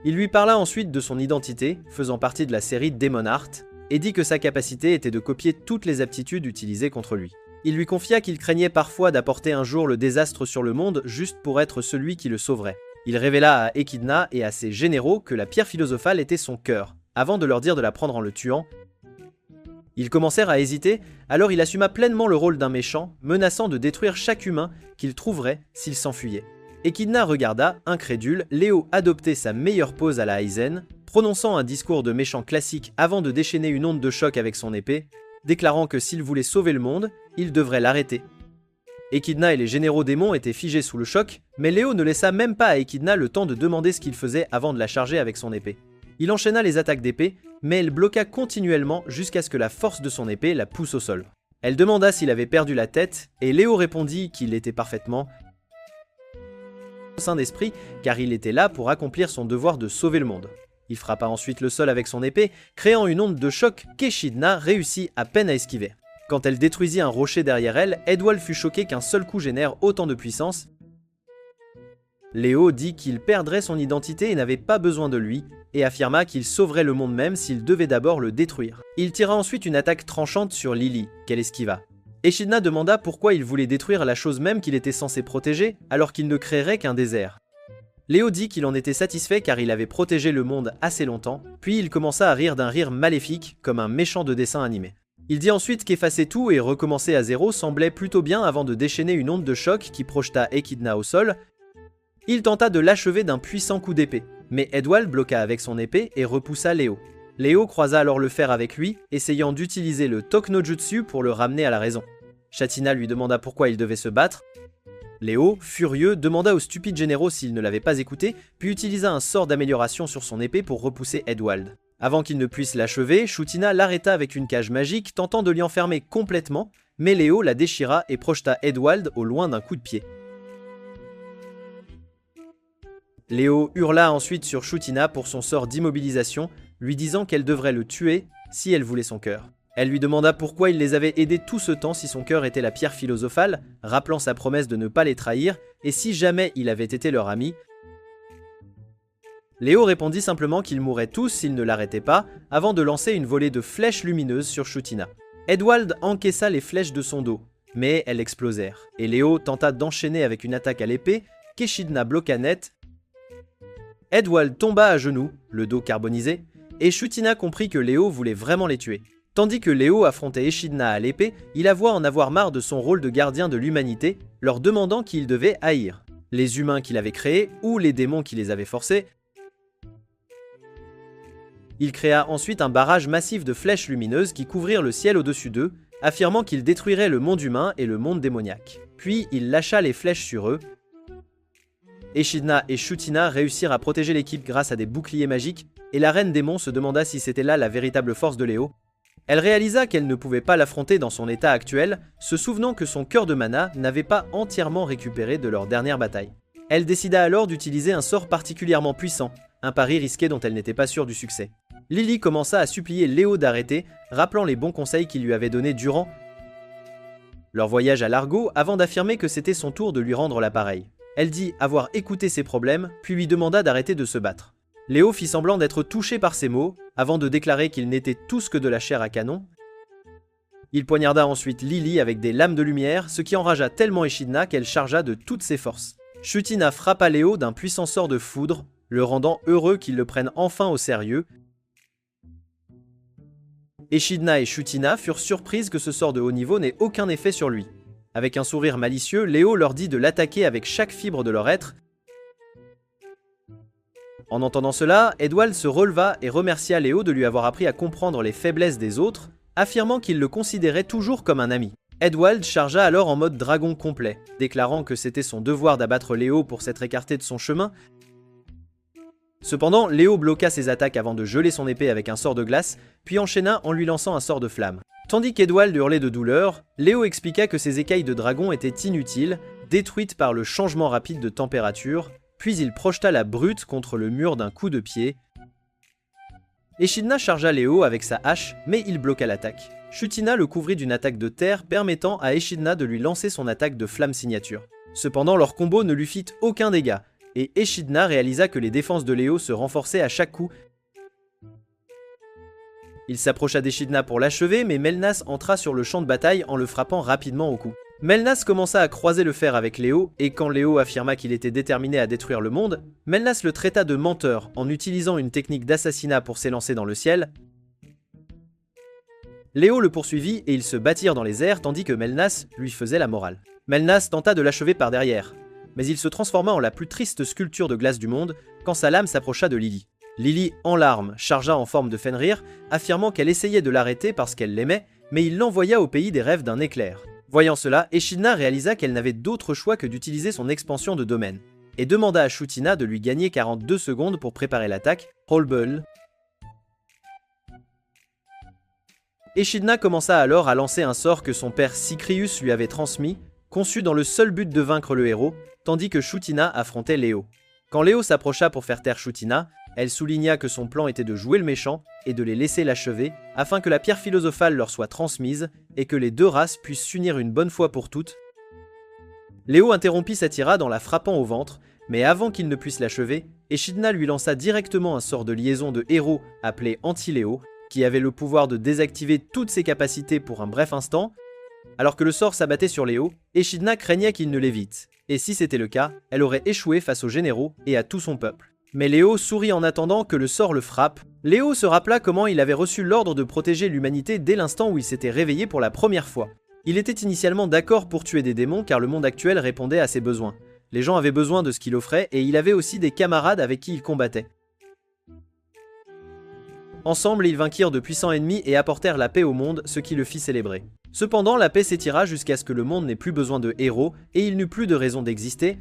S1: Il lui parla ensuite de son identité, faisant partie de la série Demon Art, et dit que sa capacité était de copier toutes les aptitudes utilisées contre lui. Il lui confia qu'il craignait parfois d'apporter un jour le désastre sur le monde juste pour être celui qui le sauverait. Il révéla à Echidna et à ses généraux que la pierre philosophale était son cœur, avant de leur dire de la prendre en le tuant. Ils commencèrent à hésiter, alors il assuma pleinement le rôle d'un méchant, menaçant de détruire chaque humain qu'il trouverait s'il s'enfuyait. Echidna regarda, incrédule, Léo adopter sa meilleure pose à la Aizen, prononçant un discours de méchant classique avant de déchaîner une onde de choc avec son épée, déclarant que s'il voulait sauver le monde, il devrait l'arrêter. Echidna et les généraux démons étaient figés sous le choc, mais Léo ne laissa même pas à Echidna le temps de demander ce qu'il faisait avant de la charger avec son épée. Il enchaîna les attaques d'épée, mais elle bloqua continuellement jusqu'à ce que la force de son épée la pousse au sol. Elle demanda s'il avait perdu la tête, et Léo répondit qu'il l'était parfaitement, saint d'esprit, car il était là pour accomplir son devoir de sauver le monde. Il frappa ensuite le sol avec son épée, créant une onde de choc qu'Echidna réussit à peine à esquiver. Quand elle détruisit un rocher derrière elle, Edwald fut choqué qu'un seul coup génère autant de puissance. Léo dit qu'il perdrait son identité et n'avait pas besoin de lui, et affirma qu'il sauverait le monde même s'il devait d'abord le détruire. Il tira ensuite une attaque tranchante sur Lily, qu'elle esquiva. Echidna demanda pourquoi il voulait détruire la chose même qu'il était censé protéger, alors qu'il ne créerait qu'un désert. Léo dit qu'il en était satisfait car il avait protégé le monde assez longtemps, puis il commença à rire d'un rire maléfique, comme un méchant de dessin animé. Il dit ensuite qu'effacer tout et recommencer à zéro semblait plutôt bien avant de déchaîner une onde de choc qui projeta Echidna au sol. Il tenta de l'achever d'un puissant coup d'épée, mais Edwald bloqua avec son épée et repoussa Léo. Léo croisa alors le fer avec lui, essayant d'utiliser le Tokno-jutsu pour le ramener à la raison. Chatina lui demanda pourquoi il devait se battre. Léo, furieux, demanda aux stupides généraux s'ils ne l'avaient pas écouté, puis utilisa un sort d'amélioration sur son épée pour repousser Edwald. Avant qu'il ne puisse l'achever, Shutina l'arrêta avec une cage magique, tentant de l'y enfermer complètement, mais Léo la déchira et projeta Edwald au loin d'un coup de pied. Léo hurla ensuite sur Shutina pour son sort d'immobilisation, lui disant qu'elle devrait le tuer si elle voulait son cœur. Elle lui demanda pourquoi il les avait aidés tout ce temps si son cœur était la pierre philosophale, rappelant sa promesse de ne pas les trahir, et si jamais il avait été leur ami. Léo répondit simplement qu'ils mourraient tous s'ils ne l'arrêtaient pas, avant de lancer une volée de flèches lumineuses sur Shutina. Edwald encaissa les flèches de son dos, mais elles explosèrent, et Léo tenta d'enchaîner avec une attaque à l'épée, qu'Echidna bloqua net. Edwald tomba à genoux, le dos carbonisé, et Shutina comprit que Léo voulait vraiment les tuer. Tandis que Léo affrontait Echidna à l'épée, il avoua en avoir marre de son rôle de gardien de l'humanité, leur demandant qui il devait haïr. Les humains qu'il avait créés ou les démons qui les avaient forcés. Il créa ensuite un barrage massif de flèches lumineuses qui couvrirent le ciel au-dessus d'eux, affirmant qu'il détruirait le monde humain et le monde démoniaque. Puis il lâcha les flèches sur eux. Echidna et Shutina réussirent à protéger l'équipe grâce à des boucliers magiques, et la reine démon se demanda si c'était là la véritable force de Léo. Elle réalisa qu'elle ne pouvait pas l'affronter dans son état actuel, se souvenant que son cœur de mana n'avait pas entièrement récupéré de leur dernière bataille. Elle décida alors d'utiliser un sort particulièrement puissant, un pari risqué dont elle n'était pas sûre du succès. Lily commença à supplier Léo d'arrêter, rappelant les bons conseils qu'il lui avait donnés durant leur voyage à Largo avant d'affirmer que c'était son tour de lui rendre l'appareil. Elle dit avoir écouté ses problèmes, puis lui demanda d'arrêter de se battre. Léo fit semblant d'être touché par ces mots, avant de déclarer qu'ils n'étaient tous que de la chair à canon. Il poignarda ensuite Lily avec des lames de lumière, ce qui enragea tellement Echidna qu'elle chargea de toutes ses forces. Chutina frappa Léo d'un puissant sort de foudre, le rendant heureux qu'il le prenne enfin au sérieux. Echidna et Chutina furent surprises que ce sort de haut niveau n'ait aucun effet sur lui. Avec un sourire malicieux, Léo leur dit de l'attaquer avec chaque fibre de leur être. En entendant cela, Edwald se releva et remercia Léo de lui avoir appris à comprendre les faiblesses des autres, affirmant qu'il le considérait toujours comme un ami. Edwald chargea alors en mode dragon complet, déclarant que c'était son devoir d'abattre Léo pour s'être écarté de son chemin. Cependant, Léo bloqua ses attaques avant de geler son épée avec un sort de glace, puis enchaîna en lui lançant un sort de flamme. Tandis qu'Edwald hurlait de douleur, Léo expliqua que ses écailles de dragon étaient inutiles, détruites par le changement rapide de température, puis il projeta la brute contre le mur d'un coup de pied. Echidna chargea Léo avec sa hache, mais il bloqua l'attaque. Chutina le couvrit d'une attaque de terre permettant à Echidna de lui lancer son attaque de flamme signature. Cependant, leur combo ne lui fit aucun dégât, et Echidna réalisa que les défenses de Léo se renforçaient à chaque coup. Il s'approcha d'Echidna pour l'achever, mais Melnas entra sur le champ de bataille en le frappant rapidement au cou. Melnas commença à croiser le fer avec Léo, et quand Léo affirma qu'il était déterminé à détruire le monde, Melnas le traita de menteur en utilisant une technique d'assassinat pour s'élancer dans le ciel. Léo le poursuivit et ils se battirent dans les airs tandis que Melnas lui faisait la morale. Melnas tenta de l'achever par derrière, mais il se transforma en la plus triste sculpture de glace du monde quand sa lame s'approcha de Lily. Lily, en larmes, chargea en forme de Fenrir, affirmant qu'elle essayait de l'arrêter parce qu'elle l'aimait, mais il l'envoya au pays des rêves d'un éclair. Voyant cela, Echidna réalisa qu'elle n'avait d'autre choix que d'utiliser son expansion de domaine, et demanda à Chutina de lui gagner 42 secondes pour préparer l'attaque. Rollbull. Echidna commença alors à lancer un sort que son père Sicrius lui avait transmis, conçu dans le seul but de vaincre le héros, tandis que Chutina affrontait Léo. Quand Léo s'approcha pour faire taire Chutina, elle souligna que son plan était de jouer le méchant et de les laisser l'achever, afin que la pierre philosophale leur soit transmise et que les deux races puissent s'unir une bonne fois pour toutes. Léo interrompit sa tirade en la frappant au ventre, mais avant qu'il ne puisse l'achever, Echidna lui lança directement un sort de liaison de héros appelé Anti-Léo, qui avait le pouvoir de désactiver toutes ses capacités pour un bref instant. Alors que le sort s'abattait sur Léo, Echidna craignait qu'il ne l'évite, et si c'était le cas, elle aurait échoué face aux généraux et à tout son peuple. Mais Léo sourit en attendant que le sort le frappe. Léo se rappela comment il avait reçu l'ordre de protéger l'humanité dès l'instant où il s'était réveillé pour la première fois. Il était initialement d'accord pour tuer des démons car le monde actuel répondait à ses besoins. Les gens avaient besoin de ce qu'il offrait et il avait aussi des camarades avec qui il combattait. Ensemble, ils vainquirent de puissants ennemis et apportèrent la paix au monde, ce qui le fit célébrer. Cependant, la paix s'étira jusqu'à ce que le monde n'ait plus besoin de héros et il n'eut plus de raison d'exister.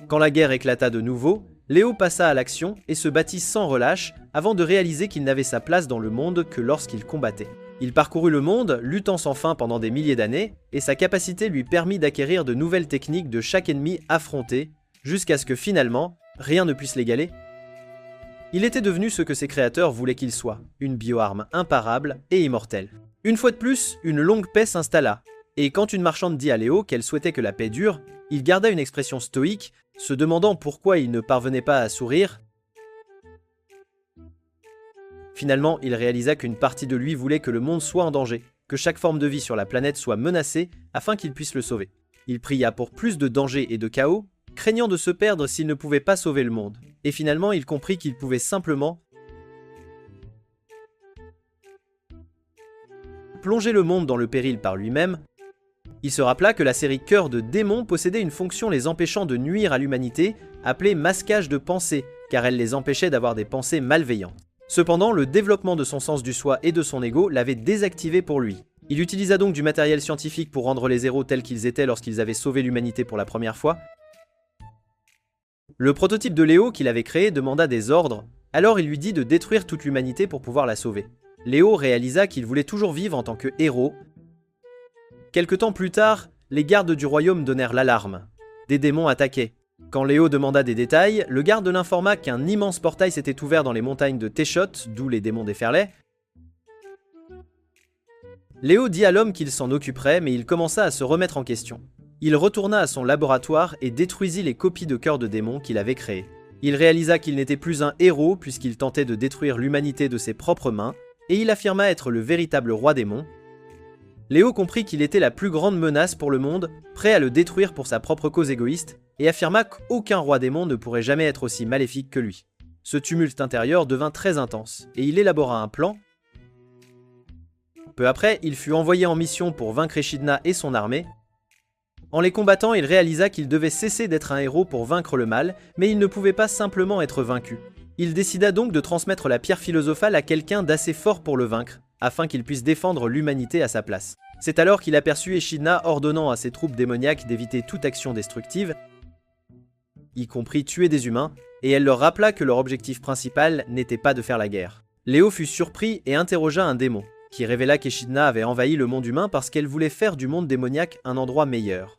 S1: Quand la guerre éclata de nouveau, Léo passa à l'action et se battit sans relâche avant de réaliser qu'il n'avait sa place dans le monde que lorsqu'il combattait. Il parcourut le monde, luttant sans fin pendant des milliers d'années, et sa capacité lui permit d'acquérir de nouvelles techniques de chaque ennemi affronté, jusqu'à ce que finalement, rien ne puisse l'égaler. Il était devenu ce que ses créateurs voulaient qu'il soit, une bioarme imparable et immortelle. Une fois de plus, une longue paix s'installa, et quand une marchande dit à Léo qu'elle souhaitait que la paix dure, il garda une expression stoïque, se demandant pourquoi il ne parvenait pas à sourire. Finalement, il réalisa qu'une partie de lui voulait que le monde soit en danger, que chaque forme de vie sur la planète soit menacée afin qu'il puisse le sauver. Il pria pour plus de danger et de chaos, craignant de se perdre s'il ne pouvait pas sauver le monde. Et finalement, il comprit qu'il pouvait simplement plonger le monde dans le péril par lui-même. Il se rappela que la série Cœur de démons possédait une fonction les empêchant de nuire à l'humanité, appelée masquage de pensée, car elle les empêchait d'avoir des pensées malveillantes. Cependant, le développement de son sens du soi et de son ego l'avait désactivé pour lui. Il utilisa donc du matériel scientifique pour rendre les héros tels qu'ils étaient lorsqu'ils avaient sauvé l'humanité pour la première fois. Le prototype de Léo qu'il avait créé demanda des ordres, alors il lui dit de détruire toute l'humanité pour pouvoir la sauver. Léo réalisa qu'il voulait toujours vivre en tant que héros. Quelque temps plus tard, les gardes du royaume donnèrent l'alarme. Des démons attaquaient. Quand Léo demanda des détails, le garde l'informa qu'un immense portail s'était ouvert dans les montagnes de Téchot, d'où les démons déferlaient. Léo dit à l'homme qu'il s'en occuperait, mais il commença à se remettre en question. Il retourna à son laboratoire et détruisit les copies de cœurs de démons qu'il avait créées. Il réalisa qu'il n'était plus un héros puisqu'il tentait de détruire l'humanité de ses propres mains, et il affirma être le véritable roi démon. Léo comprit qu'il était la plus grande menace pour le monde, prêt à le détruire pour sa propre cause égoïste, et affirma qu'aucun roi démon ne pourrait jamais être aussi maléfique que lui. Ce tumulte intérieur devint très intense, et il élabora un plan. Peu après, il fut envoyé en mission pour vaincre Echidna et son armée. En les combattant, il réalisa qu'il devait cesser d'être un héros pour vaincre le mal, mais il ne pouvait pas simplement être vaincu. Il décida donc de transmettre la pierre philosophale à quelqu'un d'assez fort pour le vaincre, afin qu'il puisse défendre l'humanité à sa place. C'est alors qu'il aperçut Echidna ordonnant à ses troupes démoniaques d'éviter toute action destructive, y compris tuer des humains, et elle leur rappela que leur objectif principal n'était pas de faire la guerre. Léo fut surpris et interrogea un démon, qui révéla qu'Echidna avait envahi le monde humain parce qu'elle voulait faire du monde démoniaque un endroit meilleur.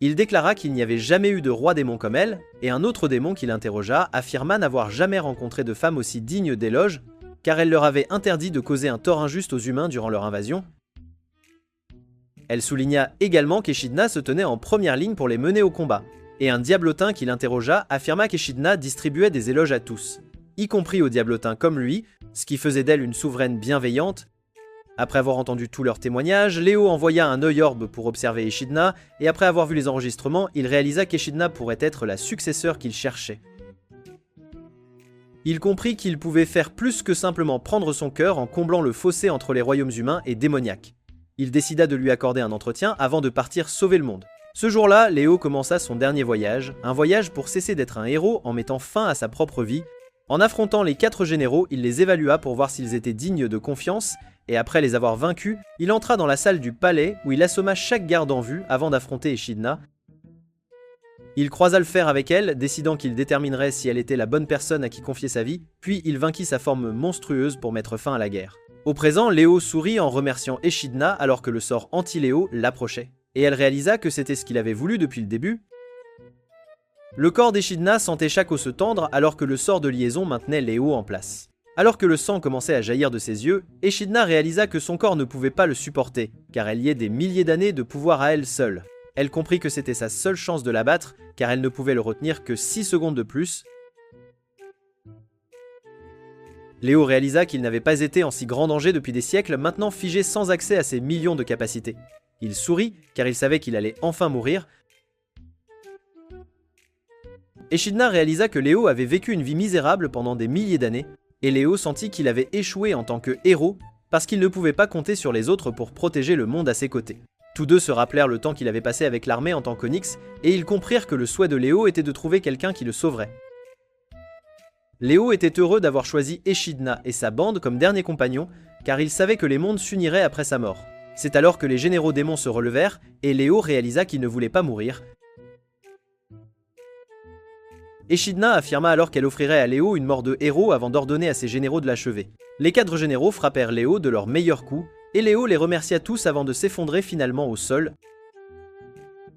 S1: Il déclara qu'il n'y avait jamais eu de roi démon comme elle, et un autre démon qui l'interrogea affirma n'avoir jamais rencontré de femme aussi digne d'éloge, car elle leur avait interdit de causer un tort injuste aux humains durant leur invasion. Elle souligna également qu'Echidna se tenait en première ligne pour les mener au combat, et un diablotin qui l'interrogea affirma qu'Echidna distribuait des éloges à tous, y compris aux diablotins comme lui, ce qui faisait d'elle une souveraine bienveillante. Après avoir entendu tous leurs témoignages, Léo envoya un œil orbe pour observer Echidna, et après avoir vu les enregistrements, il réalisa qu'Echidna pourrait être la successeur qu'il cherchait. Il comprit qu'il pouvait faire plus que simplement prendre son cœur en comblant le fossé entre les royaumes humains et démoniaques. Il décida de lui accorder un entretien avant de partir sauver le monde. Ce jour-là, Léo commença son dernier voyage, un voyage pour cesser d'être un héros en mettant fin à sa propre vie. En affrontant les 4 généraux, il les évalua pour voir s'ils étaient dignes de confiance, et après les avoir vaincus, il entra dans la salle du palais où il assomma chaque garde en vue avant d'affronter Echidna. Il croisa le fer avec elle, décidant qu'il déterminerait si elle était la bonne personne à qui confier sa vie, puis il vainquit sa forme monstrueuse pour mettre fin à la guerre. Au présent, Léo sourit en remerciant Echidna alors que le sort anti-Léo l'approchait, et elle réalisa que c'était ce qu'il avait voulu depuis le début. Le corps d'Echidna sentait chaque os se tendre alors que le sort de liaison maintenait Léo en place. Alors que le sang commençait à jaillir de ses yeux, Echidna réalisa que son corps ne pouvait pas le supporter, car elle liait des milliers d'années de pouvoir à elle seule. Elle comprit que c'était sa seule chance de l'abattre, car elle ne pouvait le retenir que 6 secondes de plus. Léo réalisa qu'il n'avait pas été en si grand danger depuis des siècles, maintenant figé sans accès à ses millions de capacités. Il sourit, car il savait qu'il allait enfin mourir. Echidna réalisa que Léo avait vécu une vie misérable pendant des milliers d'années, et Léo sentit qu'il avait échoué en tant que héros, parce qu'il ne pouvait pas compter sur les autres pour protéger le monde à ses côtés. Tous deux se rappelèrent le temps qu'il avait passé avec l'armée en tant qu'Onyx, et ils comprirent que le souhait de Léo était de trouver quelqu'un qui le sauverait. Léo était heureux d'avoir choisi Echidna et sa bande comme dernier compagnon, car il savait que les mondes s'uniraient après sa mort. C'est alors que les généraux démons se relevèrent, et Léo réalisa qu'il ne voulait pas mourir. Echidna affirma alors qu'elle offrirait à Léo une mort de héros avant d'ordonner à ses généraux de l'achever. Les 4 généraux frappèrent Léo de leur meilleur coup, et Léo les remercia tous avant de s'effondrer finalement au sol.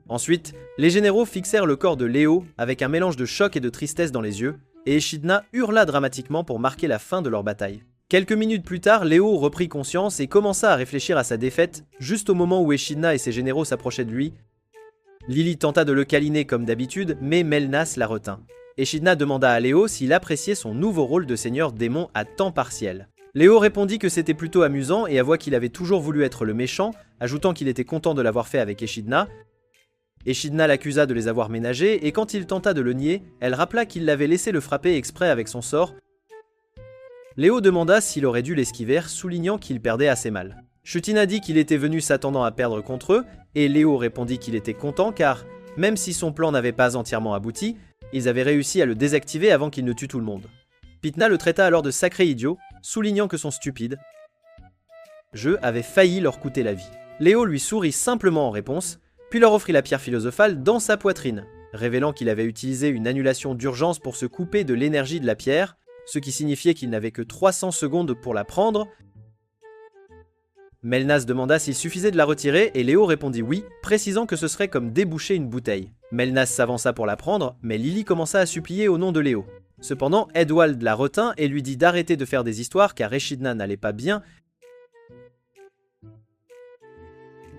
S1: Ensuite, les généraux fixèrent le corps de Léo avec un mélange de choc et de tristesse dans les yeux, et Echidna hurla dramatiquement pour marquer la fin de leur bataille. Quelques minutes plus tard, Léo reprit conscience et commença à réfléchir à sa défaite, juste au moment où Echidna et ses généraux s'approchaient de lui. Lily tenta de le câliner comme d'habitude, mais Melnas la retint. Echidna demanda à Léo s'il appréciait son nouveau rôle de seigneur démon à temps partiel. Léo répondit que c'était plutôt amusant et avoua qu'il avait toujours voulu être le méchant, ajoutant qu'il était content de l'avoir fait avec Echidna. Echidna l'accusa de les avoir ménagés, et quand il tenta de le nier, elle rappela qu'il l'avait laissé le frapper exprès avec son sort. Léo demanda s'il aurait dû l'esquiver, soulignant qu'il perdait assez mal. Chutina dit qu'il était venu s'attendant à perdre contre eux, et Léo répondit qu'il était content car, même si son plan n'avait pas entièrement abouti, ils avaient réussi à le désactiver avant qu'il ne tue tout le monde. Pitna le traita alors de sacré idiot, soulignant que son stupide jeu avait failli leur coûter la vie. Léo lui sourit simplement en réponse, puis leur offrit la pierre philosophale dans sa poitrine, révélant qu'il avait utilisé une annulation d'urgence pour se couper de l'énergie de la pierre, ce qui signifiait qu'il n'avait que 300 secondes pour la prendre. Melnas demanda s'il suffisait de la retirer et Léo répondit oui, précisant que ce serait comme déboucher une bouteille. Melnas s'avança pour la prendre, mais Lily commença à supplier au nom de Léo. Cependant, Edwald la retint et lui dit d'arrêter de faire des histoires car Echidna n'allait pas bien.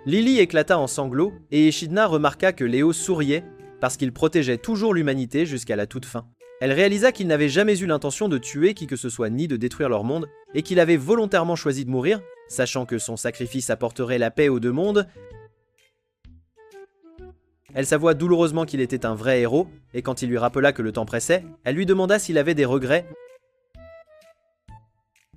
S1: Lily éclata en sanglots et Echidna remarqua que Léo souriait parce qu'il protégeait toujours l'humanité jusqu'à la toute fin. Elle réalisa qu'il n'avait jamais eu l'intention de tuer qui que ce soit ni de détruire leur monde et qu'il avait volontairement choisi de mourir, sachant que son sacrifice apporterait la paix aux deux mondes. Elle s'avoua douloureusement qu'il était un vrai héros, et quand il lui rappela que le temps pressait, elle lui demanda s'il avait des regrets.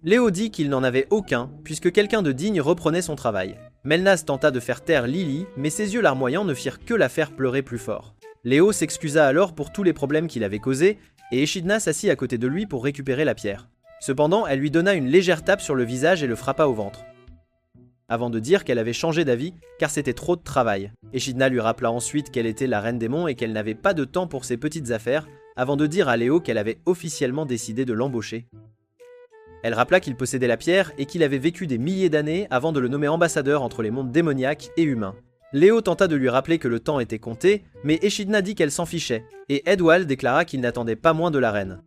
S1: Léo dit qu'il n'en avait aucun, puisque quelqu'un de digne reprenait son travail. Melnas tenta de faire taire Lily, mais ses yeux larmoyants ne firent que la faire pleurer plus fort. Léo s'excusa alors pour tous les problèmes qu'il avait causés, et Echidna s'assit à côté de lui pour récupérer la pierre. Cependant, elle lui donna une légère tape sur le visage et le frappa au ventre, avant de dire qu'elle avait changé d'avis car c'était trop de travail. Echidna lui rappela ensuite qu'elle était la reine démon et qu'elle n'avait pas de temps pour ses petites affaires, avant de dire à Léo qu'elle avait officiellement décidé de l'embaucher. Elle rappela qu'il possédait la pierre et qu'il avait vécu des milliers d'années avant de le nommer ambassadeur entre les mondes démoniaques et humains. Léo tenta de lui rappeler que le temps était compté, mais Echidna dit qu'elle s'en fichait, et Edwal déclara qu'il n'attendait pas moins de la reine.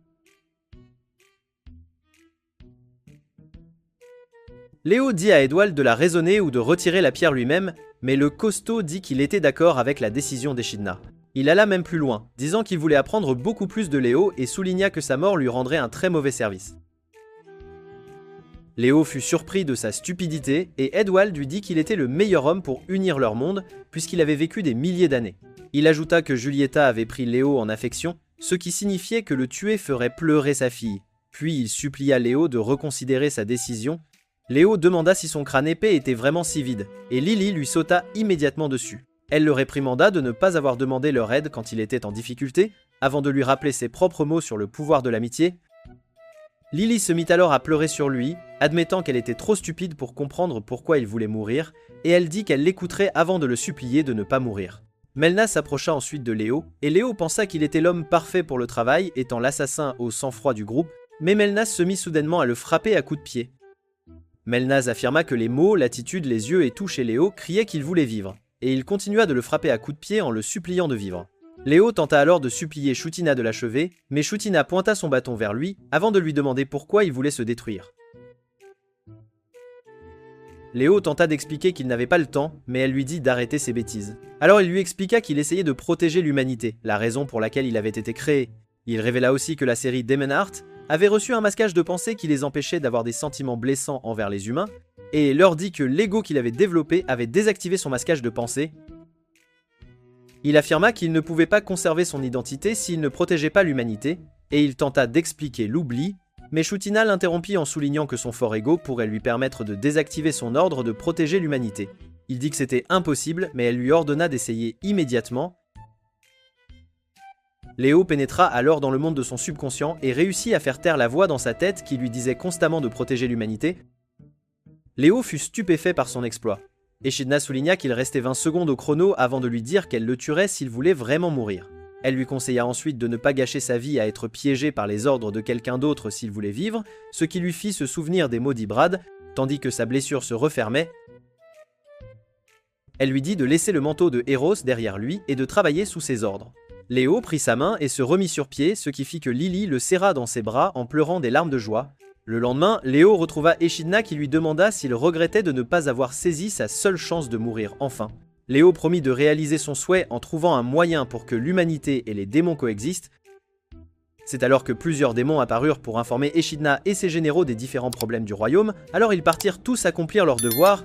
S1: Léo dit à Edwal de la raisonner ou de retirer la pierre lui-même, mais le costaud dit qu'il était d'accord avec la décision d'Echidna. Il alla même plus loin, disant qu'il voulait apprendre beaucoup plus de Léo et souligna que sa mort lui rendrait un très mauvais service. Léo fut surpris de sa stupidité et Edwal lui dit qu'il était le meilleur homme pour unir leur monde puisqu'il avait vécu des milliers d'années. Il ajouta que Julieta avait pris Léo en affection, ce qui signifiait que le tuer ferait pleurer sa fille. Puis il supplia Léo de reconsidérer sa décision. Léo demanda si son crâne épais était vraiment si vide, et Lily lui sauta immédiatement dessus. Elle le réprimanda de ne pas avoir demandé leur aide quand il était en difficulté, avant de lui rappeler ses propres mots sur le pouvoir de l'amitié. Lily se mit alors à pleurer sur lui, admettant qu'elle était trop stupide pour comprendre pourquoi il voulait mourir, et elle dit qu'elle l'écouterait avant de le supplier de ne pas mourir. Melnas s'approcha ensuite de Léo, et Léo pensa qu'il était l'homme parfait pour le travail, étant l'assassin au sang-froid du groupe, mais Melnas se mit soudainement à le frapper à coups de pied. Melnas affirma que les mots, l'attitude, les yeux et tout chez Léo criaient qu'il voulait vivre, et il continua de le frapper à coups de pied en le suppliant de vivre. Léo tenta alors de supplier Shutina de l'achever, mais Shutina pointa son bâton vers lui avant de lui demander pourquoi il voulait se détruire. Léo tenta d'expliquer qu'il n'avait pas le temps, mais elle lui dit d'arrêter ses bêtises. Alors il lui expliqua qu'il essayait de protéger l'humanité, la raison pour laquelle il avait été créé. Il révéla aussi que la série Demon Heart avait reçu un masquage de pensée qui les empêchait d'avoir des sentiments blessants envers les humains, et leur dit que l'ego qu'il avait développé avait désactivé son masquage de pensée. Il affirma qu'il ne pouvait pas conserver son identité s'il ne protégeait pas l'humanité, et il tenta d'expliquer l'oubli, mais Shutina l'interrompit en soulignant que son fort ego pourrait lui permettre de désactiver son ordre de protéger l'humanité. Il dit que c'était impossible, mais elle lui ordonna d'essayer immédiatement. Léo pénétra alors dans le monde de son subconscient et réussit à faire taire la voix dans sa tête qui lui disait constamment de protéger l'humanité. Léo fut stupéfait par son exploit. Echidna souligna qu'il restait 20 secondes au chrono avant de lui dire qu'elle le tuerait s'il voulait vraiment mourir. Elle lui conseilla ensuite de ne pas gâcher sa vie à être piégé par les ordres de quelqu'un d'autre s'il voulait vivre, ce qui lui fit se souvenir des mots d'Ibrad, tandis que sa blessure se refermait. Elle lui dit de laisser le manteau de Eros derrière lui et de travailler sous ses ordres. Léo prit sa main et se remit sur pied, ce qui fit que Lily le serra dans ses bras en pleurant des larmes de joie. Le lendemain, Léo retrouva Echidna qui lui demanda s'il regrettait de ne pas avoir saisi sa seule chance de mourir enfin. Léo promit de réaliser son souhait en trouvant un moyen pour que l'humanité et les démons coexistent. C'est alors que plusieurs démons apparurent pour informer Echidna et ses généraux des différents problèmes du royaume, alors ils partirent tous accomplir leur devoir.